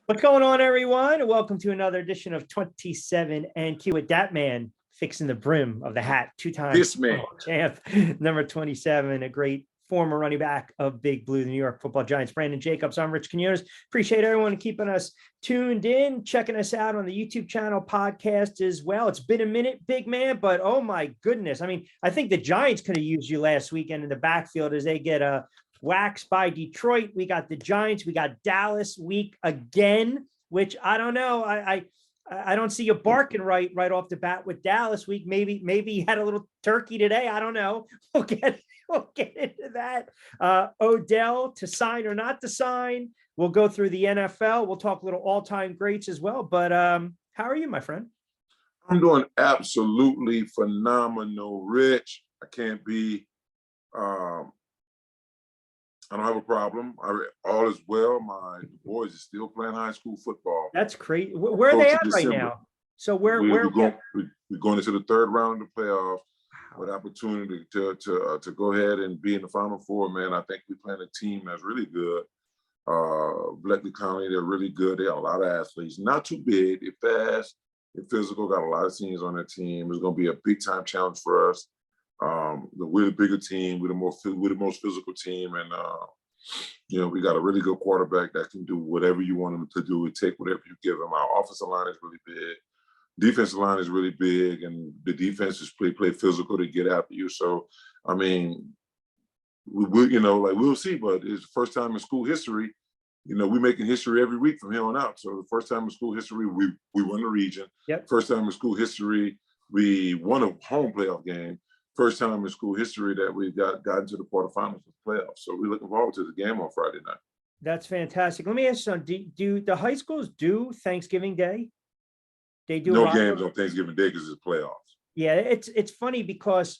What's going on, everyone? Welcome to another edition of 27 and Q with that man fixing the brim of the hat, two-time This man. champ, number 27, a great former running back of Big Blue, the New York Football Giants, Brandon Jacobs. I'm Rich Quinones. Appreciate everyone keeping us tuned in, checking us out on the YouTube channel, podcast as well. It's been a minute, big man, but oh my goodness. I mean, I think the Giants could have used you last weekend in the backfield as they get a waxed by Detroit. We got the Giants. We got Dallas week again, which I don't know. I don't see you barking right off the bat with Dallas week. Maybe you had a little turkey today. I don't know. We'll get into that. Odell to sign or not to sign. We'll go through the NFL. We'll talk a little all-time greats as well. But how are you, my friend? I'm doing absolutely phenomenal, Rich. I can't be. I don't have a problem. All is well. My boys are still playing high school football. That's great. Where are they at right now? So we're going into the third round of the playoffs with opportunity to go ahead and be in the Final Four. Man, I think we're playing a team that's really good. Bleckley County, they're really good. They have a lot of athletes. Not too big. They're fast. They're physical. Got a lot of seniors on their team. It's going to be a big time challenge for us. We're the bigger team. We're the most physical team, and we got a really good quarterback that can do whatever you want him to do. And take whatever you give him. Our offensive line is really big. Defensive line is really big, and the defense is play physical to get after you. So, I mean, we'll see. But it's the first time in school history. We're making history every week from here on out. So the first time in school history, we won the region. Yep. First time in school history, we won a home playoff game. First time in school history that we gotten to the quarterfinals of the playoffs. So we're looking forward to the game on Friday night. That's fantastic. Let me ask you something. Do the high schools do Thanksgiving Day? They do no games on Thanksgiving Day because it's playoffs. Yeah, it's funny because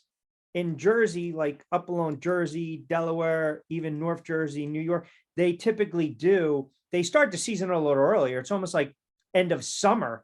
in Jersey, like up along Jersey, Delaware, even North Jersey, New York, they typically they start the season a little earlier. It's almost like end of summer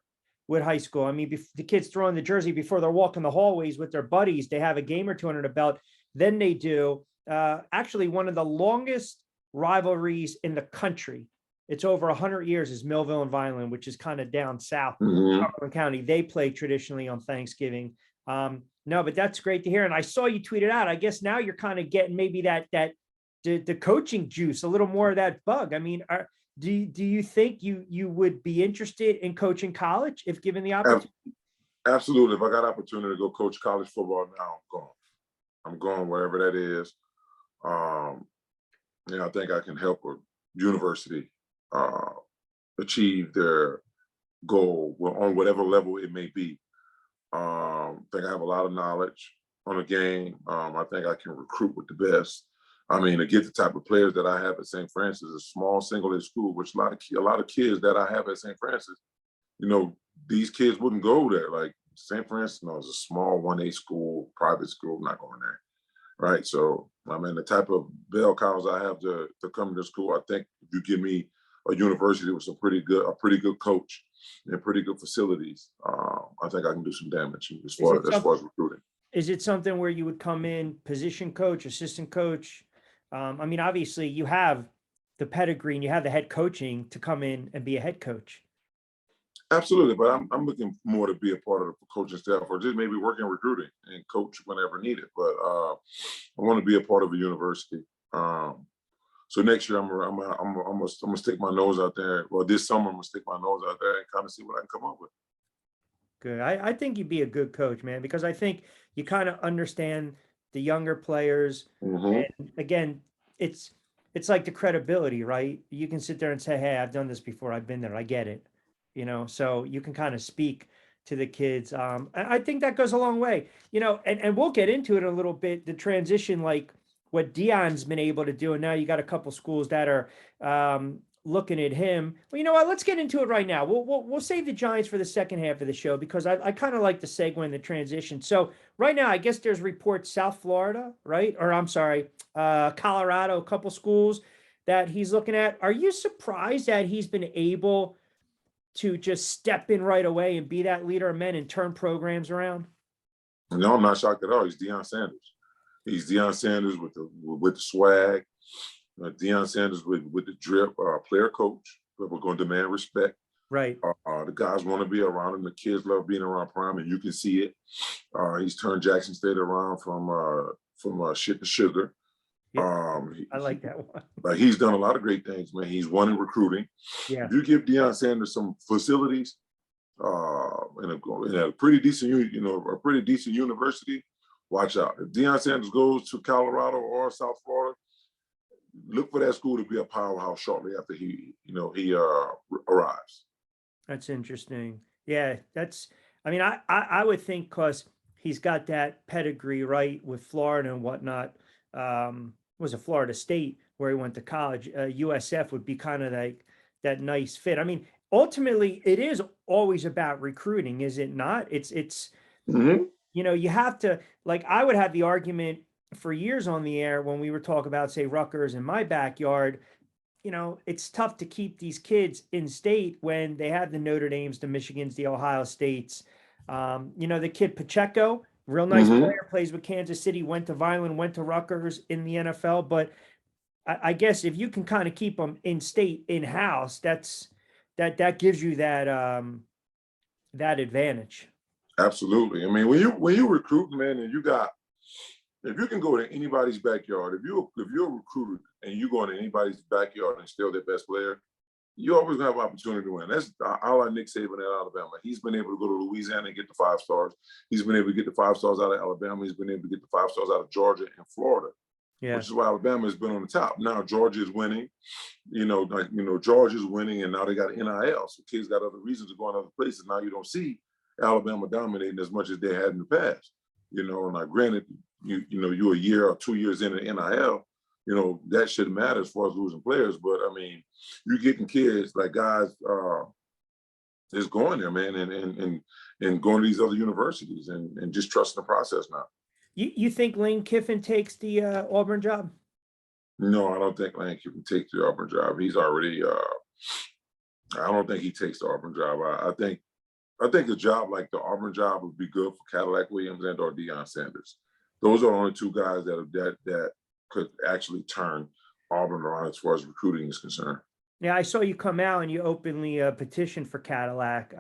with high school. I mean, the kids throw in the jersey before they're walking the hallways with their buddies. They have a game or two under the belt. Then they do actually one of the longest rivalries in the country. It's over 100 years is Millville and Vineland, which is kind of down south, Auburn County. They play traditionally on Thanksgiving. No, but that's great to hear. And I saw you tweet it out. I guess now you're kind of getting maybe the coaching juice, a little more of that bug. I mean, do you think you would be interested in coaching college if given the opportunity? Absolutely. If I got opportunity to go coach college football now, I'm going wherever that is. I think I can help a university achieve their goal on whatever level it may be. I think I have a lot of knowledge on the game. I think I can recruit with the best. I mean, to get the type of players that I have at St. Francis, a small single-A school, which a lot of kids that I have at St. Francis, these kids wouldn't go there. Like St. Francis, is a small 1A school, private school, not going there, right? So, I mean, the type of bell cows I have to come to school, I think if you give me a university with a pretty good coach and pretty good facilities, I think I can do some damage as far as recruiting. Is it something where you would come in position coach, assistant coach? I mean, obviously you have the pedigree and you have the head coaching to come in and be a head coach. Absolutely, but I'm looking more to be a part of the coaching staff or just maybe work in recruiting and coach whenever needed. But I want to be a part of a university. So next year I'm gonna stick my nose out there. Well, this summer I'm gonna stick my nose out there and kind of see what I can come up with. Good. I think you'd be a good coach, man, because I think you kind of understand the younger players. And again, it's like the credibility, right? You can sit there and say, hey, I've done this before. I've been there. I get it. So you can kind of speak to the kids. I think that goes a long way, and we'll get into it a little bit, the transition, like what Deion's been able to do. And now you got a couple schools that are looking at him. Well, you know what? Let's get into it right now. We'll save the Giants for the second half of the show because I kind of like the segue and the transition. So right now, I guess there's reports South Florida, right? Or I'm sorry, Colorado, a couple schools that he's looking at. Are you surprised that he's been able to just step in right away and be that leader of men and turn programs around? No, I'm not shocked at all. He's Deion Sanders. He's Deion Sanders with the swag. Deion Sanders with the drip, player coach. but we're going to demand respect. Right. The guys want to be around him. The kids love being around Prime, and you can see it. He's turned Jackson State around from shit to sugar. Yeah, I like that one. Like he's done a lot of great things, man. He's won in recruiting. Yeah. If you give Deion Sanders some facilities in a pretty decent, a pretty decent university, watch out. If Deion Sanders goes to Colorado or South Florida, look for that school to be a powerhouse shortly after he arrives. That's interesting. Yeah, I mean, I would think because he's got that pedigree, right, with Florida and whatnot. Was it Florida State where he went to college? USF would be kind of like that nice fit. I mean, ultimately, it is always about recruiting, is it not? It's Mm-hmm. you have to, like, I would have the argument for years on the air when we were talking about, say, Rutgers in my backyard. It's tough to keep these kids in state when they have the Notre Dames, the Michigans, the Ohio States. The kid Pacheco, real nice Mm-hmm. player, plays with Kansas City, went to Vineland, went to Rutgers in the NFL. But I guess if you can kind of keep them in state, in house, that gives you that advantage. Absolutely. I mean, when you recruit, man, and if you can go to anybody's backyard, if you're a recruiter and you go into anybody's backyard and steal their best player, you always gonna have an opportunity to win. That's our Nick Saban at Alabama. He's been able to go to Louisiana and get the 5 stars. He's been able to get the 5 stars out of Alabama. He's been able to get the 5 stars out of Georgia and Florida. Yeah. Which is why Alabama has been on the top. Now Georgia is winning. Georgia's winning, and now they got NIL. So kids got other reasons to go in other places. Now you don't see Alabama dominating as much as they had in the past. And granted, you're a year or 2 years into NIL, that shouldn't matter as far as losing players. But I mean, you're getting kids like guys is going there, man, and going to these other universities and just trusting the process now. You think Lane Kiffin takes the Auburn job? No, I don't think Lane Kiffin takes the Auburn job. He's already. I don't think he takes the Auburn job. I think a job like the Auburn job would be good for Cadillac Williams and or Deion Sanders. Those are the only 2 guys that could actually turn Auburn around as far as recruiting is concerned. Yeah, I saw you come out and you openly petitioned for Cadillac,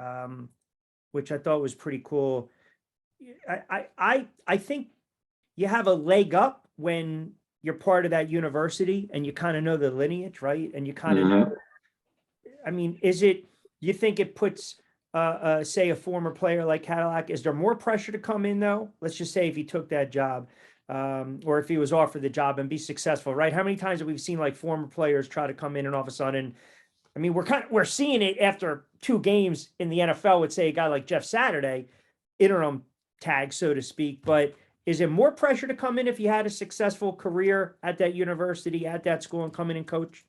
which I thought was pretty cool. I think you have a leg up when you're part of that university and you kind of know the lineage, right? And you kind of know. I mean, you think it puts, say, a former player like Cadillac, is there more pressure to come in though? Let's just say if he took that job, or if he was offered the job and be successful, right? How many times have we seen like former players try to come in and all of a sudden, I mean, we're seeing it after 2 games in the NFL with, say, a guy like Jeff Saturday, interim tag, so to speak. But is it more pressure to come in if you had a successful career at that university, at that school, and come in and coach?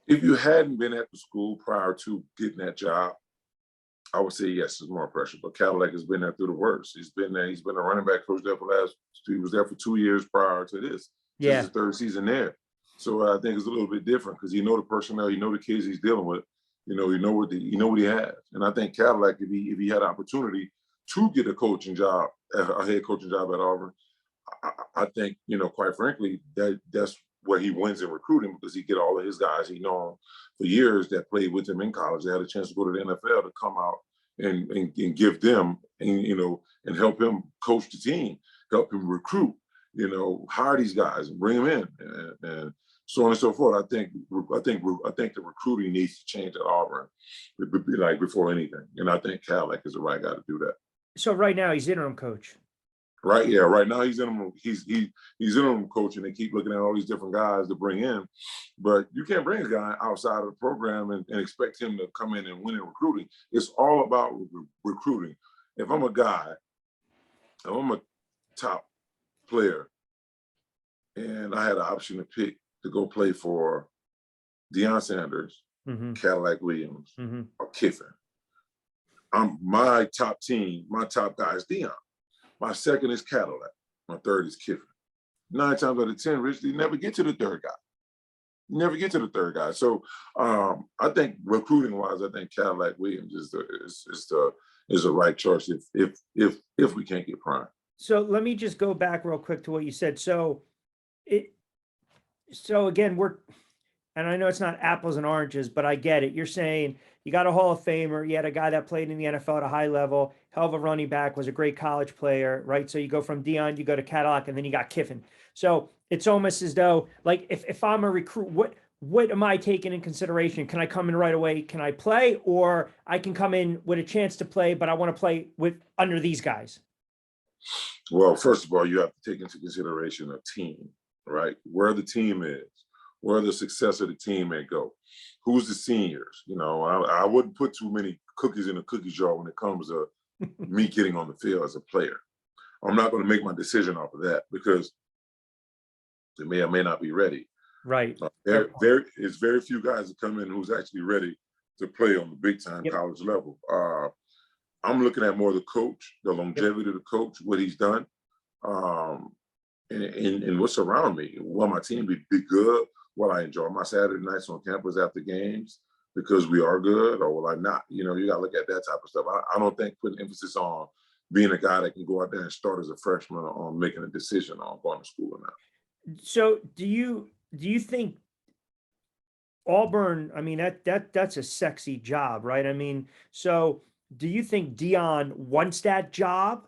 If you hadn't been at the school prior to getting that job, I would say yes, there's more pressure. But Cadillac has been there through the worst. He's been there. He's been a running back coach there he was there for 2 years prior to this. Yeah. This is his 3rd season there. So I think it's a little bit different because you know the personnel, you know the kids he's dealing with, you know what he has. And I think Cadillac, if he had an opportunity to get a coaching job, a head coaching job at Auburn, I think, quite frankly, that's where he wins in recruiting because he get all of his guys he known for years that played with him in college. They had a chance to go to the NFL to come out and give them and help him coach the team, help him recruit, hire these guys and bring them in and so on and so forth. I think the recruiting needs to change at Auburn, like before anything. And I think Cadillac is the right guy to do that. So right now he's interim coach. Right, yeah. Right now he's interim coach, and they keep looking at all these different guys to bring in, but you can't bring a guy outside of the program and expect him to come in and win in recruiting. It's all about recruiting. If I'm a top player, and I had an option to pick to go play for Deion Sanders, Cadillac Williams, or Kiffin, my top guy is Deion. My second is Cadillac. My third is Kiffin. 9 times out of 10, Rich, you never get to the third guy. So I think recruiting-wise, I think Cadillac Williams is the right choice if we can't get Prime. So let me just go back real quick to what you said. So again, and I know it's not apples and oranges, but I get it. You're saying you got a Hall of Famer, you had a guy that played in the NFL at a high level, hell of a running back, was a great college player, right? So you go from Deion, you go to Cadillac, and then you got Kiffin. So it's almost as though, like, if I'm a recruit, what am I taking in consideration? Can I come in right away? Can I play? Or I can come in with a chance to play, but I want to play with under these guys. Well, first of all, you have to take into consideration a team, right? Where the team is, where the success of the team may go, who's the seniors. You know, I wouldn't put too many cookies in a cookie jar when it comes to me getting on the field as a player. I'm not going to make my decision off of that because they may or may not be ready. Right. It's very few guys that come in who's actually ready to play on the big time college level. I'm looking at more the coach, the longevity of the coach, what he's done, and what's around me. Will my team be good? Will I enjoy my Saturday nights on campus after games because we are good, or will I not? You know, you got to look at that type of stuff. I don't think putting emphasis on being a guy that can go out there and start as a freshman on making a decision on going to school or not. So do you think Auburn, I mean, that's a sexy job, right? I mean, so do you think Deion wants that job,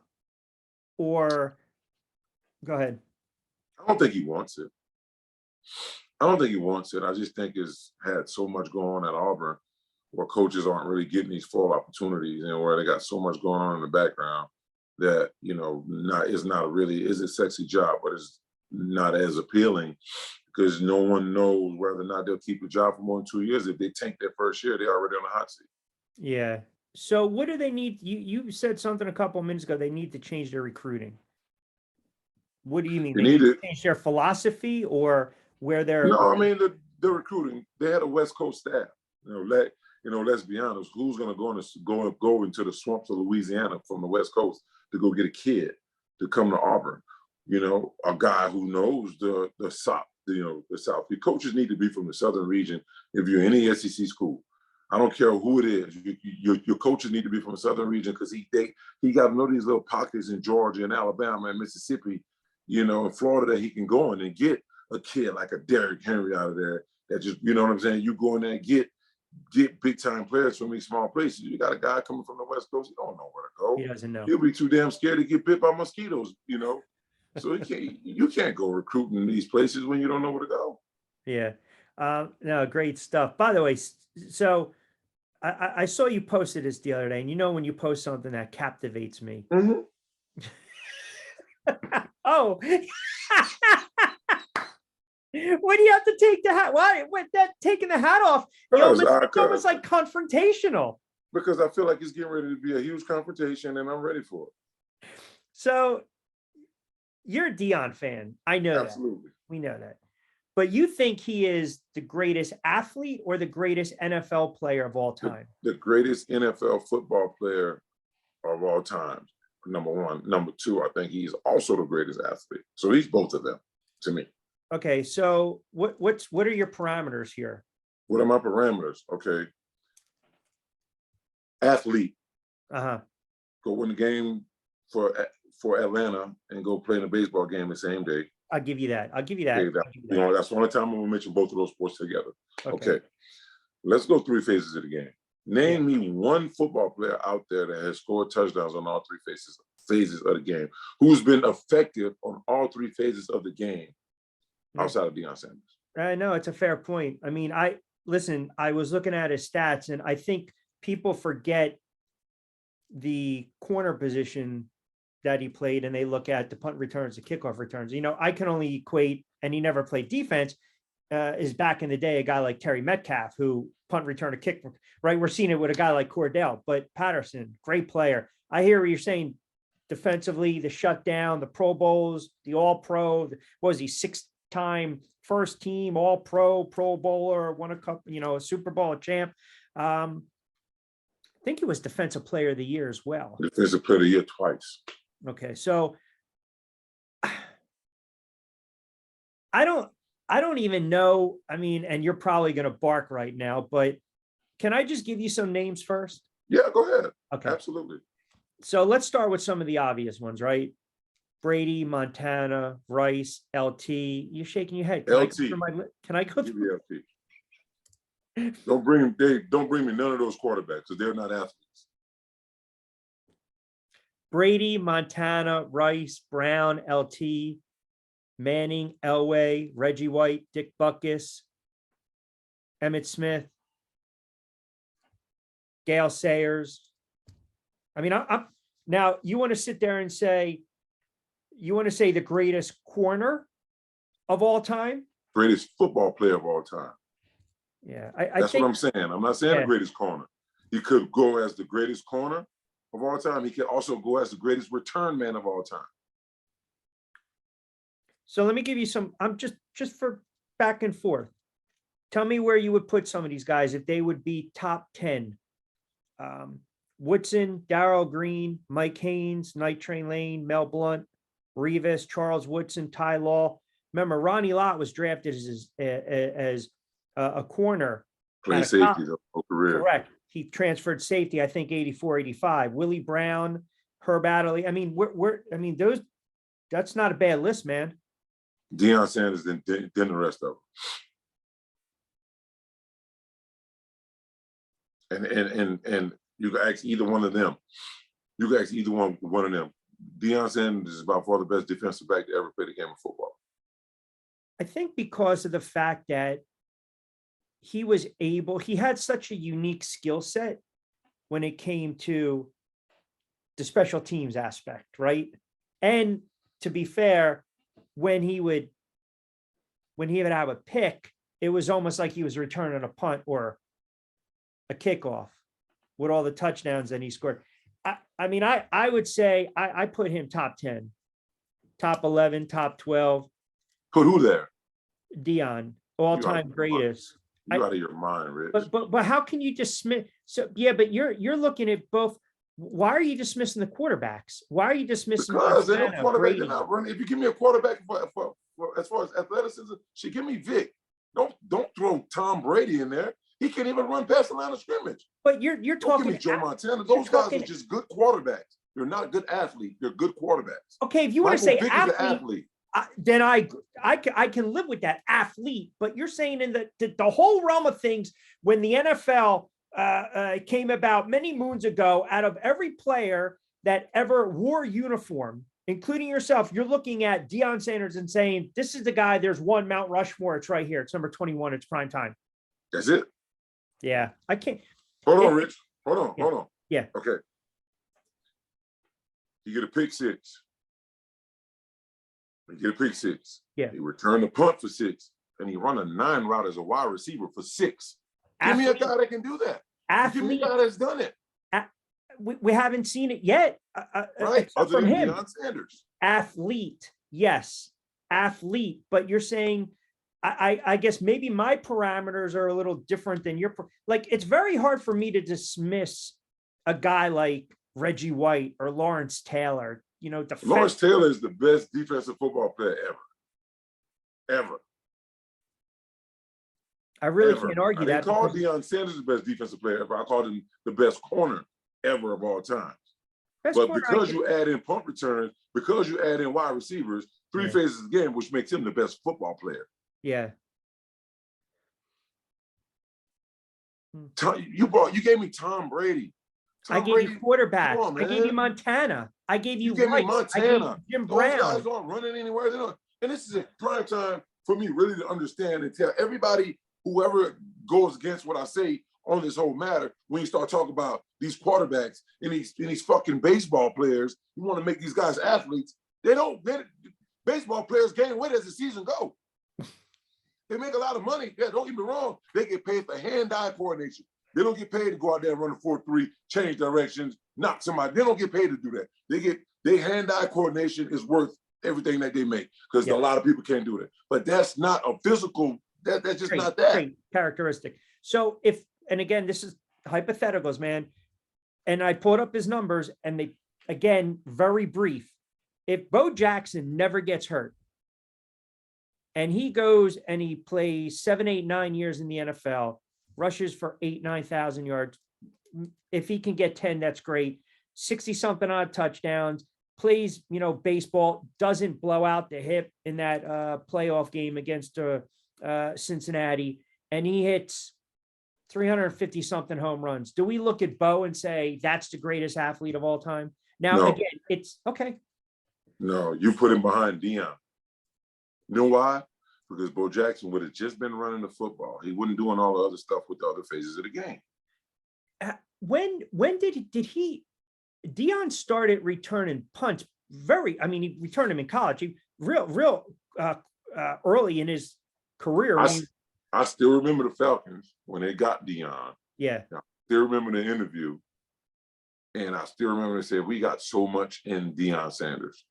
or go ahead? I don't think he wants it. I don't think he wants it. I just think it's had so much going on at Auburn where coaches aren't really getting these full opportunities and where they got so much going on in the background that, you know, it's not really is a sexy job, but it's not as appealing because no one knows whether or not they'll keep a job for more than 2 years. If they tank their first year, they're already on the hot seat. Yeah. So what do they need? You said something a couple of minutes ago. They need to change their recruiting. What do you mean? They need to change their philosophy or where they're? No, I mean the recruiting. They had a West Coast staff. Let's be honest. Who's going to go into the swamps of Louisiana from the West Coast to go get a kid to come to Auburn? You know, a guy who knows the South. The South. The coaches need to be from the Southern region. If you're any SEC school, I don't care who it is. Your coaches need to be from the Southern region because he got to know these little pockets in Georgia and Alabama and Mississippi, and Florida that he can go in and get a kid like a Derrick Henry out of there. That just, you know what I'm saying? You go in there and get big time players from these small places. You got a guy coming from the West Coast. He don't know where to go. He doesn't know. He'll be too damn scared to get bit by mosquitoes. So you can't go recruiting in these places when you don't know where to go. Yeah. No, great stuff. By the way, so I saw you posted this the other day, and when you post something that captivates me. Mm-hmm. Oh. Why do you have to take the hat? Why? What? That taking the hat off? It's almost like confrontational. Because I feel like it's getting ready to be a huge confrontation, and I'm ready for it. So, you're a Deion fan. I know Absolutely. that. We know that. But you think he is the greatest athlete or the greatest NFL player of all time? The greatest NFL football player of all time. Number one. Number two, I think he's also the greatest athlete. So he's both of them to me. Okay, so what are your parameters here? What are my parameters? Okay. Athlete. Uh-huh. Go win the game for Atlanta and go play in a baseball game the same day. I'll give you that. Okay, that's the only time I'm gonna mention both of those sports together. Okay. Let's go 3 phases of the game. Name me one football player out there that has scored touchdowns on all 3 phases of the game, who's been effective on all 3 phases of the game outside of Deion Sanders. I know it's a fair point. I mean, I was looking at his stats, and I think people forget the corner position that he played, and they look at the punt returns, the kickoff returns. I can only equate, and he never played defense, is back in the day, a guy like Terry Metcalf, who punt return a kick, right? We're seeing it with a guy like Cordell, but Patterson, great player. I hear what you're saying defensively, the shutdown, the Pro Bowls, the All-Pro, what was he, 6-time first team, All-Pro, Pro Bowler, won a cup, a Super Bowl, a champ. I think he was Defensive Player of the Year as well. Defensive Player of the Year twice. Okay, so I don't even know. I mean, and you're probably going to bark right now, but can I just give you some names first? Yeah, go ahead. Okay, absolutely. So let's start with some of the obvious ones, right? Brady, Montana, Rice, LT. You're shaking your head. LT. Can I go through? LT. Don't bring me none of those quarterbacks because they're not athletes. Brady, Montana, Rice, Brown, LT, Manning, Elway, Reggie White, Dick Butkus, Emmett Smith, Gale Sayers. I mean, I'm now you want to sit there and say, the greatest corner of all time? Greatest football player of all time. Yeah, That's think, what I'm saying. I'm not saying the greatest corner. He could go as the greatest corner of all time. He could also go as the greatest return man of all time. So let me give you some. I'm just for back and forth. Tell me where you would put some of these guys if they would be top 10. Woodson, Darrell Green, Mike Haynes, Night Train Lane, Mel Blount, Revis, Charles Woodson, Ty Law. Remember, Ronnie Lott was drafted as a corner. Playing safety the whole career. Correct. He transferred safety, I think, 84, 85. Willie Brown, Herb Adderley. I mean, that's not a bad list, man. Deion Sanders than the rest of them. And you can ask either one of them. You can ask either one of them. Deion Sanders is by far the best defensive back to ever play the game of football. I think because of the fact that he had such a unique skill set when it came to the special teams aspect, right? And to be fair, when he would have a pick, it was almost like he was returning a punt or a kickoff with all the touchdowns that he scored. I mean, I would say I put him top 10, top 11, top 12. Put who there? Deion, all-time greatest. You out of your mind, Rich. But how can you dismiss? So yeah, but you're looking at both. Why are you dismissing the quarterbacks? Why are you dismissing? Because they're not quarterback. They're not running. If you give me a quarterback for as far as athleticism, give me Vic. Don't throw Tom Brady in there. He can't even run past the line of scrimmage. But you're talking. Don't give me Joe Montana. Those guys are just good quarterbacks. They're not good athletes. They're good quarterbacks. Okay, if you want to say Vick athlete, then I can live with that athlete. But you're saying in the whole realm of things, when the NFL came about many moons ago, out of every player that ever wore uniform, including yourself, you're looking at Deion Sanders and saying, this is the guy. There's one Mount Rushmore. It's right here. It's number 21. It's prime time. That's it. Yeah, I can't. Hold on, Rich. Hold on. Yeah. Okay. You get a pick six. You get a pick six. Yeah. He returned the punt for 6, and he run a 9 route as a wide receiver for 6. Give me a guy that can do that. Give me a guy that's done it. We haven't seen it yet. Right. Other than Deion Sanders. Athlete. Yes. Athlete. But you're saying, I guess maybe my parameters are a little different than your. Like, it's very hard for me to dismiss a guy like Reggie White or Lawrence Taylor. Lawrence Taylor is the best defensive football player ever. I really can't argue that. I called Deion Sanders the best defensive player ever. I called him the best corner ever of all time. But because you add in punt returns, because you add in wide receivers, 3 phases of the game, which makes him the best football player. Yeah. You gave me Tom Brady. I gave you quarterback. I gave you Montana. I gave you Rice. Montana. Jim Brown. Those guys aren't running anywhere. And this is a prime time for me really to understand and tell everybody, whoever goes against what I say on this whole matter, when you start talking about these quarterbacks and these fucking baseball players, you want to make these guys athletes. Baseball players gain weight as the season goes. They make a lot of money. Yeah, don't get me wrong. They get paid for hand-eye coordination. They don't get paid to go out there and run a 4-3, change directions, knock somebody. They don't get paid to do that. Their hand-eye coordination is worth everything that they make because a lot of people can't do that. But that's not a physical. That's just not that characteristic. So and again, this is hypotheticals, man. And I pulled up his numbers, and they, again, very brief. If Bo Jackson never gets hurt, and he goes and he plays 7, 8, 9 years in the NFL, rushes for 8,000, 9,000 yards. If he can get 10, that's great. 60-something odd touchdowns, plays, baseball, doesn't blow out the hip in that playoff game against Cincinnati. And he hits 350 something home runs. Do we look at Bo and say that's the greatest athlete of all time? Now, No, again, it's okay. no, you put him behind Deion. You know why? Because Bo Jackson would have just been running the football. He wasn't doing all the other stuff with the other phases of the game. When did he Deion started returning punts he returned them in college. He real early in his career. I still remember the Falcons when they got Deion. Yeah. I still remember the interview. And I still remember they said, we got so much in Deion Sanders.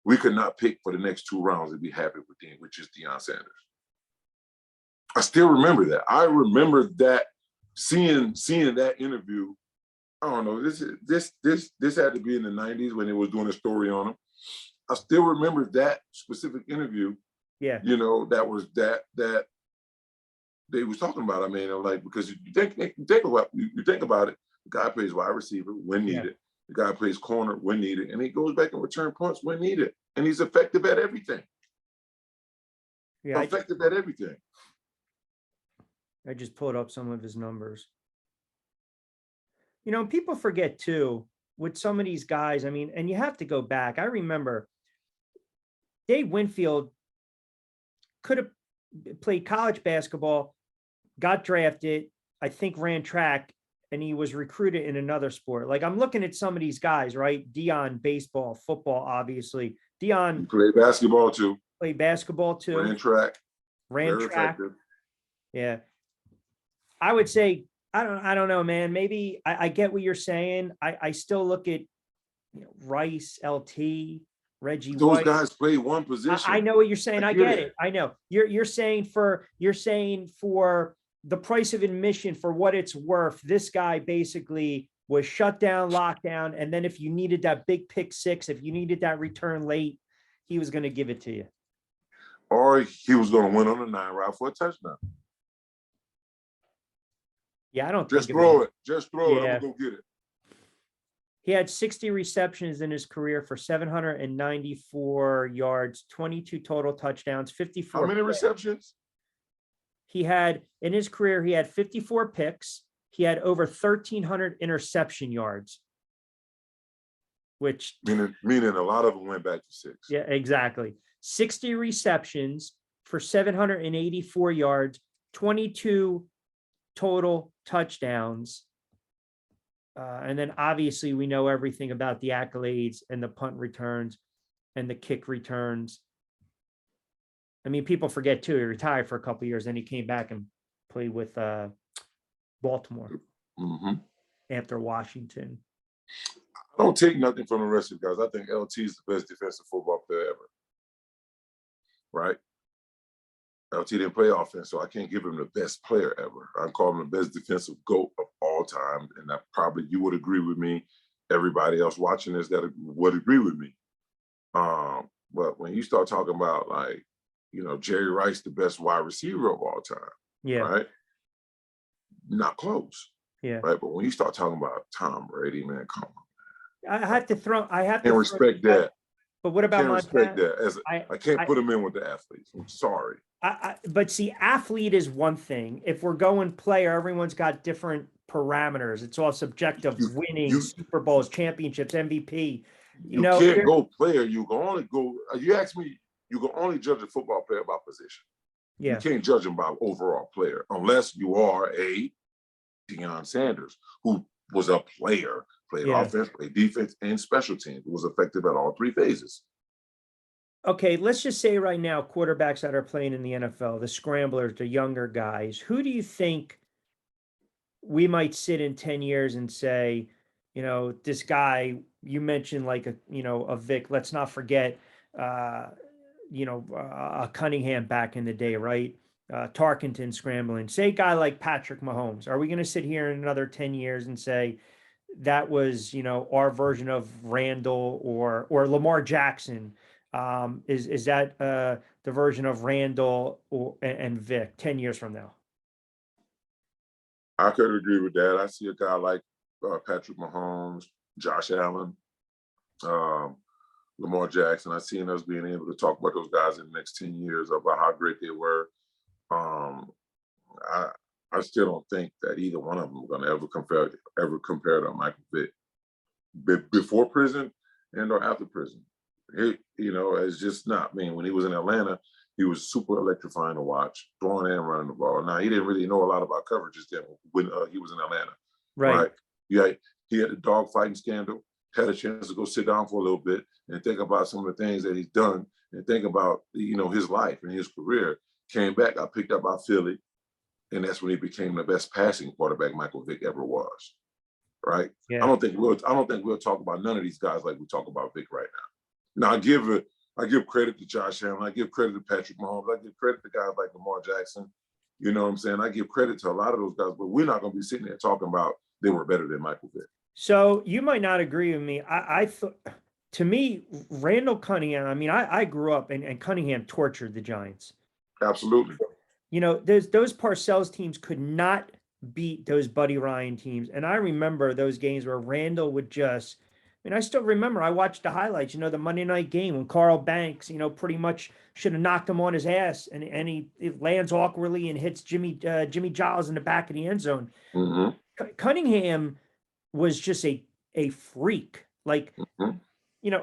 We could not pick for the next 2 rounds and be happy with just Deion Sanders. I still remember that. I remember that seeing that interview. I don't know. This had to be in the 90s when they was doing a story on him. I still remember that specific interview. Yeah. You know, that was that they was talking about. I mean, like, because you think about it, the guy plays wide receiver when needed. Yeah. The guy plays corner when needed, and he goes back and return punts when needed, and he's effective at everything. Yeah, effective at everything. I just pulled up some of his numbers. You know, people forget too with some of these guys. I mean, and you have to go back. I remember Dave Winfield could have played college basketball, got drafted, I think ran track, and he was recruited in another sport. Like, I'm looking at some of these guys, right? Deion, baseball, football, obviously. Deion he played basketball too. Played basketball too. Ran track. Ran track. Effective. Yeah. I would say, I don't know, man. Maybe I get what you're saying. I still look at Rice, LT, Reggie Those White. guys play one position. I know what you're saying. I get it. I know. You're saying for the price of admission, for what it's worth, this guy basically was shut down, locked down, and then if you needed that big pick six, if you needed that return late, he was going to give it to you. Or he was going to win on a 9 route for a touchdown. Yeah, I don't just throw it. Just throw it. I'm gonna go get it. He had 60 receptions in his career for 794 yards, 22 total touchdowns, 54. How many receptions? He had in his career, he had 54 picks. He had over 1,300 interception yards, which meaning a lot of them went back to 6. Yeah, exactly. 60 receptions for 784 yards, 22 total touchdowns. And then obviously we know everything about the accolades and the punt returns and the kick returns. I mean, people forget too, he retired for a couple of years, then he came back and played with Baltimore after Washington. I don't take nothing from the rest of the guys. I think LT is the best defensive football player ever. Right? LT didn't play offense, so I can't give him the best player ever. I call him the best defensive GOAT of all time, and that probably you would agree with me. Everybody else watching this that would agree with me. But when you start talking about, like, Jerry Rice, the best wide receiver of all time, right? Not close. Yeah. Right. But when you start talking about Tom Brady, man, come on. I have to respect that. But what about Montana? Respect that. I can't put him in with the athletes. I'm sorry. But see, athlete is one thing. If we're going player, everyone's got different parameters. It's all subjective. Winning Super Bowls, championships, MVP. You can't go player. You can only go. You ask me. You can only judge a football player by position. Yeah. You can't judge him by overall player unless you are a Deion Sanders, who was a player, played offense, played defense, and special teams. Was effective at all 3 phases. Okay, let's just say right now, quarterbacks that are playing in the NFL, the scramblers, the younger guys, who do you think we might sit in 10 years and say, this guy, you mentioned like a Vic, let's not forget, a Cunningham back in the day, right? Tarkenton scrambling, say a guy like Patrick Mahomes. Are we going to sit here in another 10 years and say that was, our version of Randall or Lamar Jackson? Is that the version of Randall and Vic 10 years from now? I could agree with that. I see a guy like Patrick Mahomes, Josh Allen, Lamar Jackson. I seen us being able to talk about those guys in the next 10 years about how great they were. I I still don't think that either one of them are going to ever compare to Michael Vick before prison and or after prison. It's just not. I mean, when he was in Atlanta, he was super electrifying to watch, throwing and running the ball. Now, he didn't really know a lot about coverages then when he was in Atlanta, right? Yeah, he had the dogfighting scandal, had a chance to go sit down for a little bit and think about some of the things that he's done and think about, his life and his career. Came back, got picked up by Philly, and that's when he became the best passing quarterback Michael Vick ever was, right? Yeah. I don't think we'll talk about none of these guys like we talk about Vick right now. Now, I give credit to Josh Allen. I give credit to Patrick Mahomes. I give credit to guys like Lamar Jackson. You know what I'm saying? I give credit to a lot of those guys, but we're not going to be sitting there talking about they were better than Michael Vick. So you might not agree with me. I thought, to me, Randall Cunningham, I mean, I grew up and Cunningham tortured the Giants. Absolutely. Those Parcells teams could not beat those Buddy Ryan teams. And I remember those games where Randall would just, I still remember I watched the highlights, the Monday night game when Carl Banks, pretty much should have knocked him on his ass and he lands awkwardly and hits Jimmy Giles in the back of the end zone. Mm-hmm. Cunningham was just a freak. Like,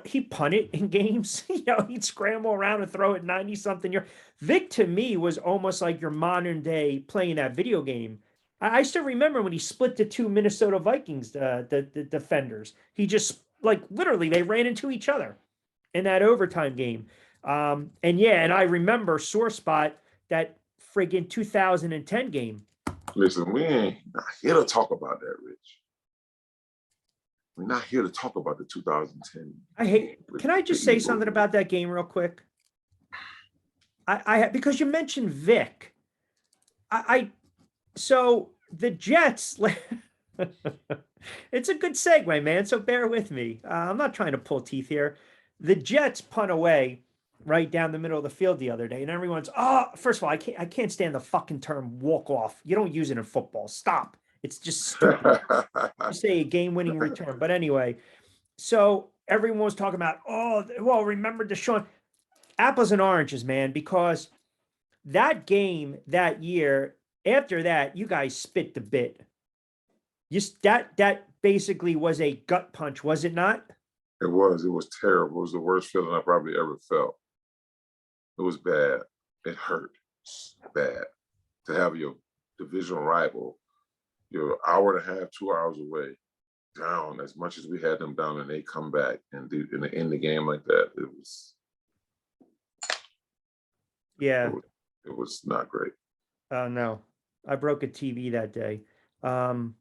he punted in games, he'd scramble around and throw it 90 something yards. Vic to me was almost like your modern day playing that video game. I still remember when he split the two Minnesota Vikings, the defenders. He just literally they ran into each other in that overtime game. And I remember sore spot that friggin' 2010 game. Listen, we ain't not here to talk about that, Rich. We're not here to talk about the 2010. Can I just say something about that game real quick? Because you mentioned Vic. So the Jets, it's a good segue, man. So bear with me. I'm not trying to pull teeth here. The Jets punt away right down the middle of the field the other day, and everyone's, first of all, I can't stand the fucking term walk off. You don't use it in football. Stop. It's just stupid. You say a game-winning return. But anyway, so everyone was talking about, remember Deshaun. Apples and oranges, man, because that game that year, after that, you guys spit the bit. That basically was a gut punch, was it not? It was. It was terrible. It was the worst feeling I probably ever felt. It was bad. It hurt bad to have your divisional rival, you're an hour and a half, 2 hours away, down as much as we had them down, and they come back and end the game like that. It was, it was not great. Oh no, I broke a TV that day. I'm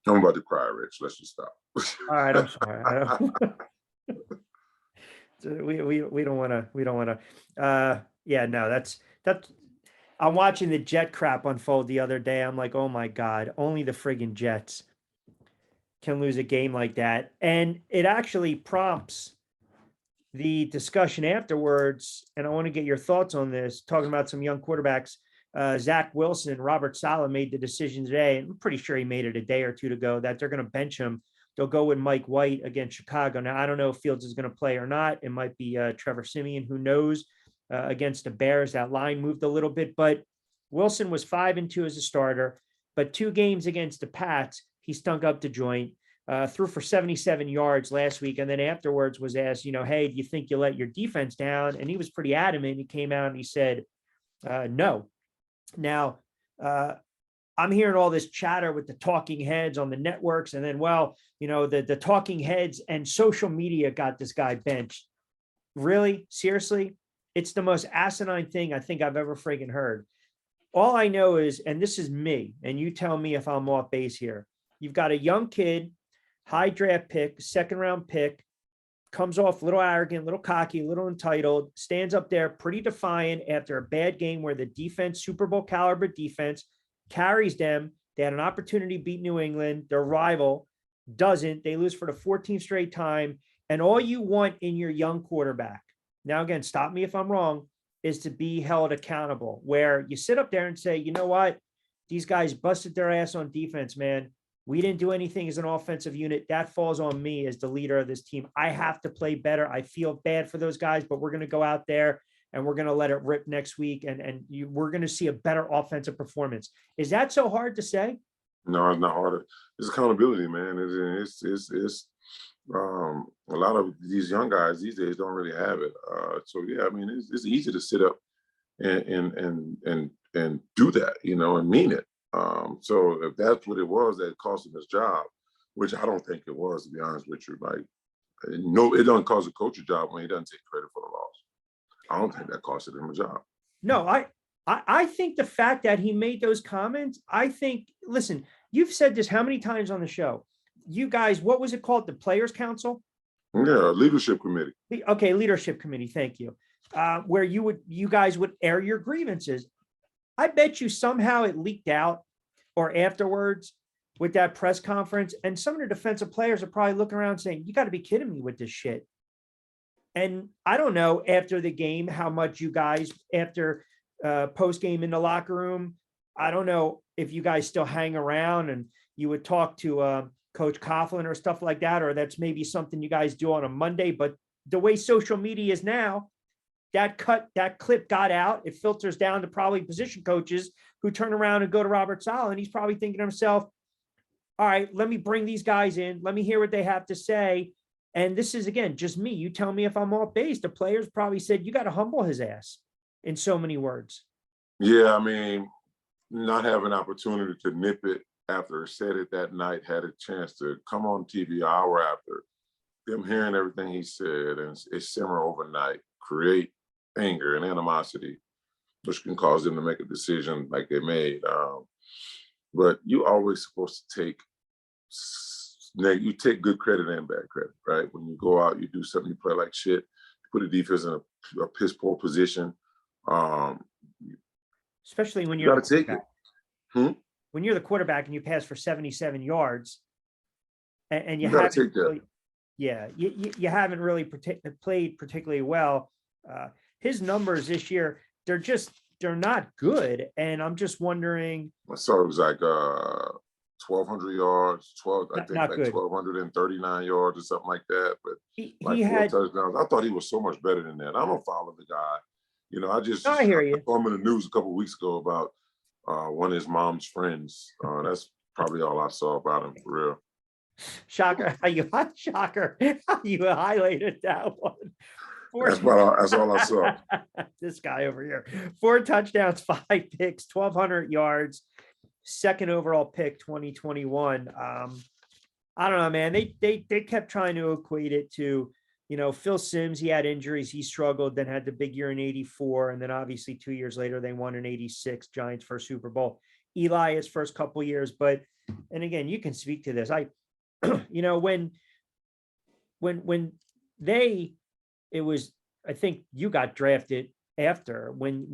about to cry, Rich. Let's just stop. All right, I'm sorry. We don't want to. That's. I'm watching the Jet crap unfold the other day. I'm like, oh my God, only the friggin' Jets can lose a game like that. And it actually prompts the discussion afterwards. And I want to get your thoughts on this, talking about some young quarterbacks. Zach Wilson, Robert Saleh made the decision today, and I'm pretty sure he made it a day or two ago, that they're going to bench him. They'll go with Mike White against Chicago. Now, I don't know if Fields is going to play or not. It might be Trevor Siemian, who knows. Against the Bears, that line moved a little bit, but Wilson was 5-2 as a starter, but 2 games against the Pats, he stunk up the joint, threw for 77 yards last week. And then afterwards was asked, hey, do you think you let your defense down? And he was pretty adamant. He came out and he said, no. Now, I'm hearing all this chatter with the talking heads on the networks. And then, the talking heads and social media got this guy benched. Really? Seriously? It's the most asinine thing I think I've ever friggin' heard. All I know is, and this is me, and you tell me if I'm off base here. You've got a young kid, high draft pick, 2nd round pick, comes off a little arrogant, little cocky, a little entitled, stands up there pretty defiant after a bad game where the defense, Super Bowl caliber defense, carries them. They had an opportunity to beat New England, their rival, doesn't. They lose for the 14th straight time. And all you want in your young quarterback, now again, stop me if I'm wrong, is to be held accountable, where you sit up there and say, you know what? These guys busted their ass on defense, man. We didn't do anything as an offensive unit. That falls on me as the leader of this team. I have to play better. I feel bad for those guys, but we're going to go out there and we're going to let it rip next week, and we're going to see a better offensive performance. Is that so hard to say? No, it's not hard. It's accountability, man. A lot of these young guys these days don't really have it. So yeah, I mean, it's easy to sit up and do that, and mean it. So if that's what it was that cost him his job, which I don't think it was, to be honest with you, like, no, it doesn't cost a coach a job when he doesn't take credit for the loss. I don't think that costed him a job. No, I think the fact that he made those comments, I think, listen, you've said this how many times on the show? You guys, what was it called? The Players Council? Yeah, leadership committee. Okay, leadership committee. Thank you. Where you guys would air your grievances. I bet you somehow it leaked out or afterwards with that press conference, and some of the defensive players are probably looking around saying, you got to be kidding me with this shit. And I don't know after the game how much you guys, after post game in the locker room, I don't know if you guys still hang around and you would talk to Coach Coughlin or stuff like that, or that's maybe something you guys do on a Monday. But the way social media is now, that clip got out. It filters down to probably position coaches who turn around and go to Robert Saleh, and he's probably thinking to himself, all right, let me bring these guys in. Let me hear what they have to say. And this is, again, just me. You tell me if I'm off base. The players probably said, you got to humble his ass in so many words. Yeah, I mean, not having an opportunity to nip it after said it that night, had a chance to come on TV an hour after, them hearing everything he said, and it simmer overnight, create anger and animosity, which can cause them to make a decision like they made. But you always supposed to take good credit and bad credit, right? When you go out, you do something, you play like shit, you put a defense in a piss poor position. Especially when you got to take it. When you're the quarterback and you pass for 77 yards, and you got to take that. Really, yeah, you haven't really played particularly well. His numbers this year, they're not good, and I'm just wondering. I saw it was like 1,200 yards, I think like good. 1,239 yards or something like that. But he like had 4 touchdowns. I thought he was so much better than that. I don't follow the guy. I hear you. saw him in the news a couple of weeks ago about one of his mom's friends. That's probably all I saw about him, for real. Shocker! Shocker! You highlighted that one. That's all I saw. This guy over here, 4 touchdowns, 5 picks, 1,200 yards, second overall pick, 2021. I don't know, man. They kept trying to equate it to, Phil Simms. He had injuries, he struggled, then had the big year in '84, and then obviously 2 years later they won in '86, Giants' first Super Bowl. Eli, his first couple years, and again, you can speak to this. It was, I think you got drafted after when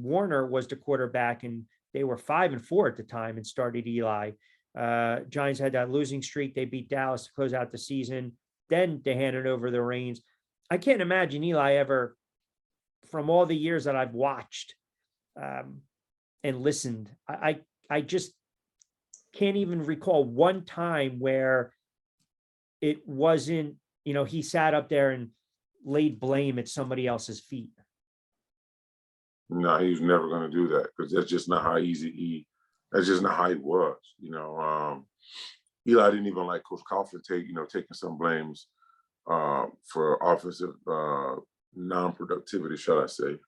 Warner was the quarterback, and they were 5-4 at the time and started Eli. Giants had that losing streak. They beat Dallas to close out the season. Then they handed over the reins. I can't imagine Eli ever, from all the years that I've watched and listened, I just can't even recall one time where it wasn't, he sat up there and laid blame at somebody else's feet. No, he's never going to do that, because that's just not how that's just not how he was. Eli didn't even like Coach Coughlin taking some blames for offensive non-productivity, shall I say.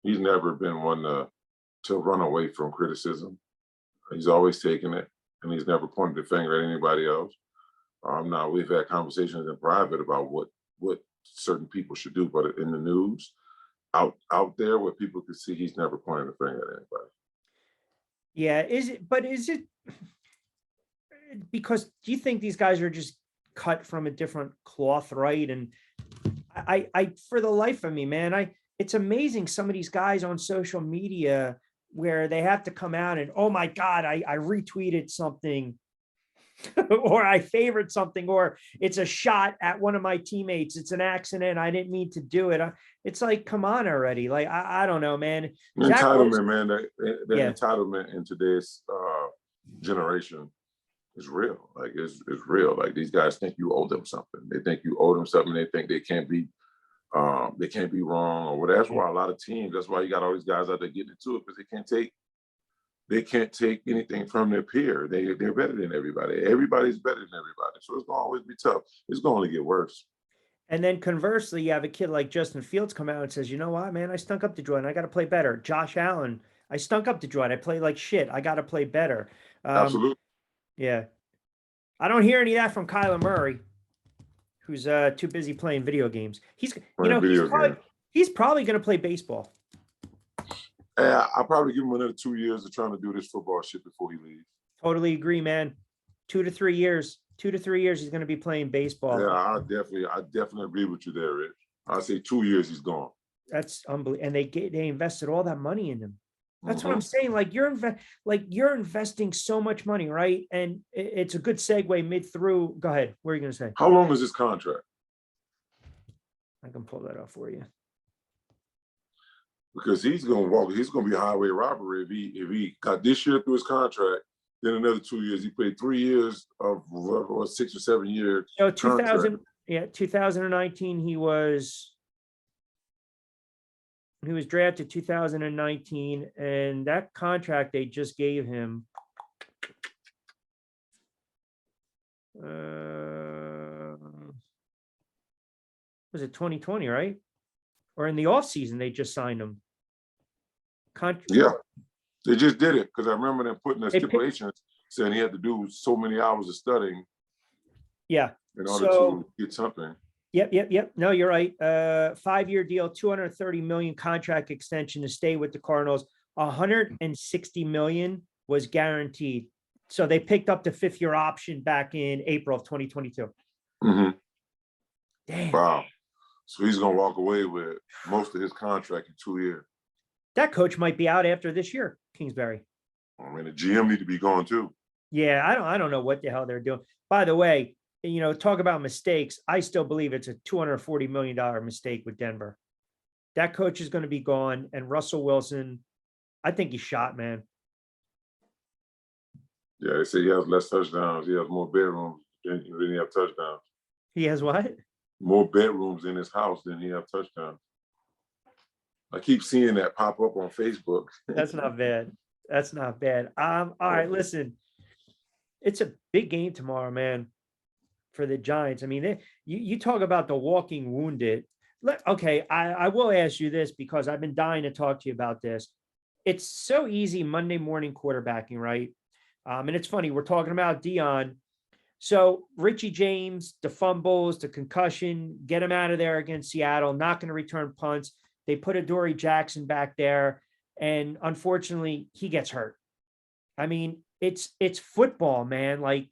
He's never been one to run away from criticism. He's always taken it, and he's never pointed the finger at anybody else. Now, we've had conversations in private about what certain people should do, but in the news, out there where people can see, he's never pointed the finger at anybody. Yeah, is it because, do you think these guys are just cut from a different cloth, right? And I for the life of me, man, it's amazing, some of these guys on social media where they have to come out and, oh my God, I retweeted something or I favored something, or it's a shot at one of my teammates. It's an accident. I didn't mean to do it. It's like, come on already. Like, I don't know, man. Entitlement, man. The entitlement in today's generation is real. Like, it's real. Like, these guys think you owe them something. They think you owe them something. They think they can't be They can't be wrong or whatever. That's why a lot of teams. That's why you got all these guys out there getting into it because they can't take anything from their peer. They're better than everybody. Everybody's better than everybody. So it's gonna always be tough. It's gonna only get worse. And then conversely, you have a kid like Justin Fields come out and says, you know what, man, I stunk up to Jordan. I got to play better. Josh Allen, I stunk up to Jordan. I play like shit. I got to play better. Absolutely. Yeah. I don't hear any of that from Kyler Murray, who's too busy playing video games. He's, he's probably going to play baseball. Yeah, I'll probably give him another 2 years of trying to do this football shit before he leaves. Totally agree, man. 2 to 3 years. 2 to 3 years, he's going to be playing baseball. Yeah, I definitely agree with you there, Rich. I say 2 years, he's gone. That's unbelievable. And they invested all that money in him. That's what I'm saying. Like you're investing so much money, right? And it's a good segue mid through. Go ahead. What are you going to say? How long is his contract? I can pull that up for you. Because he's going to walk. He's going to be a highway robbery if he got this year through his contract. Then another 2 years. He played 3 years of 6 or 7 years. So 2019. He was drafted 2019, and that contract they just gave him. Was it 2020, right? Or in the offseason, they just signed him. Yeah, they just did it because I remember them putting a stipulation saying he had to do so many hours of studying. Yeah. In order to get something. Yep. No, you're right. 5-year deal, $230 million contract extension to stay with the Cardinals. $160 million was guaranteed. So they picked up the 5th-year option back in April of 2022. Damn. Wow. So he's going to walk away with most of his contract in 2 years. That coach might be out after this year, Kingsbury. I mean, the GM need to be gone too. Yeah, I don't know what the hell they're doing. By the way, talk about mistakes. I still believe it's a $240 million mistake with Denver. That coach is going to be gone. And Russell Wilson, I think he's shot, man. Yeah, they say he has less touchdowns. He has more bedrooms than he has touchdowns. He has what? More bedrooms in his house than he has touchdowns. I keep seeing that pop up on Facebook. That's not bad. That's not bad. All right, listen. It's a big game tomorrow, man, for the Giants. I mean, you talk about the walking wounded. Okay, I will ask you this because I've been dying to talk to you about this. It's so easy Monday morning quarterbacking, right? And it's funny, we're talking about Deion. So Richie James, the fumbles, the concussion, get him out of there against Seattle, not going to return punts. They put Adoree Jackson back there, and unfortunately, he gets hurt. I mean, it's football, man. Like,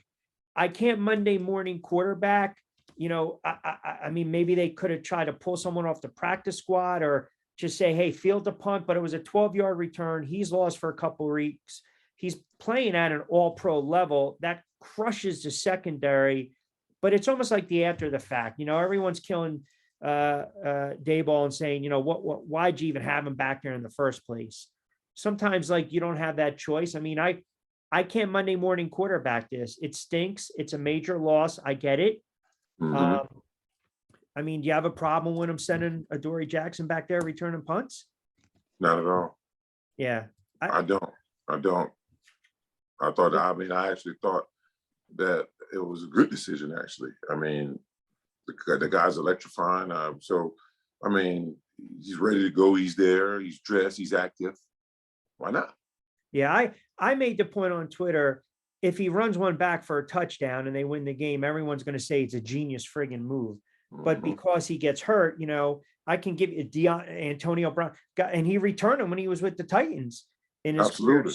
I can't Monday morning quarterback. I mean, maybe they could have tried to pull someone off the practice squad or just say, hey, field the punt, but it was a 12-yard return. He's lost for a couple of weeks. He's playing at an all-pro level. That crushes the secondary, but it's almost like the after the fact. Everyone's killing Dayball and saying, why'd you even have him back there in the first place? Sometimes, like, you don't have that choice. I mean, I can't Monday morning quarterback this. It stinks. It's a major loss. I get it. I mean, do you have a problem when I'm sending Adoree Jackson back there returning punts? Not at all. Yeah. I don't. I actually thought that it was a good decision, actually. I mean, the guy's electrifying. So, I mean, he's ready to go. He's there. He's dressed. He's active. Why not? Yeah, I made the point on Twitter, if he runs one back for a touchdown and they win the game, everyone's going to say it's a genius friggin' move. But because he gets hurt, I can give you Antonio Brown, and he returned him when he was with the Titans in his career.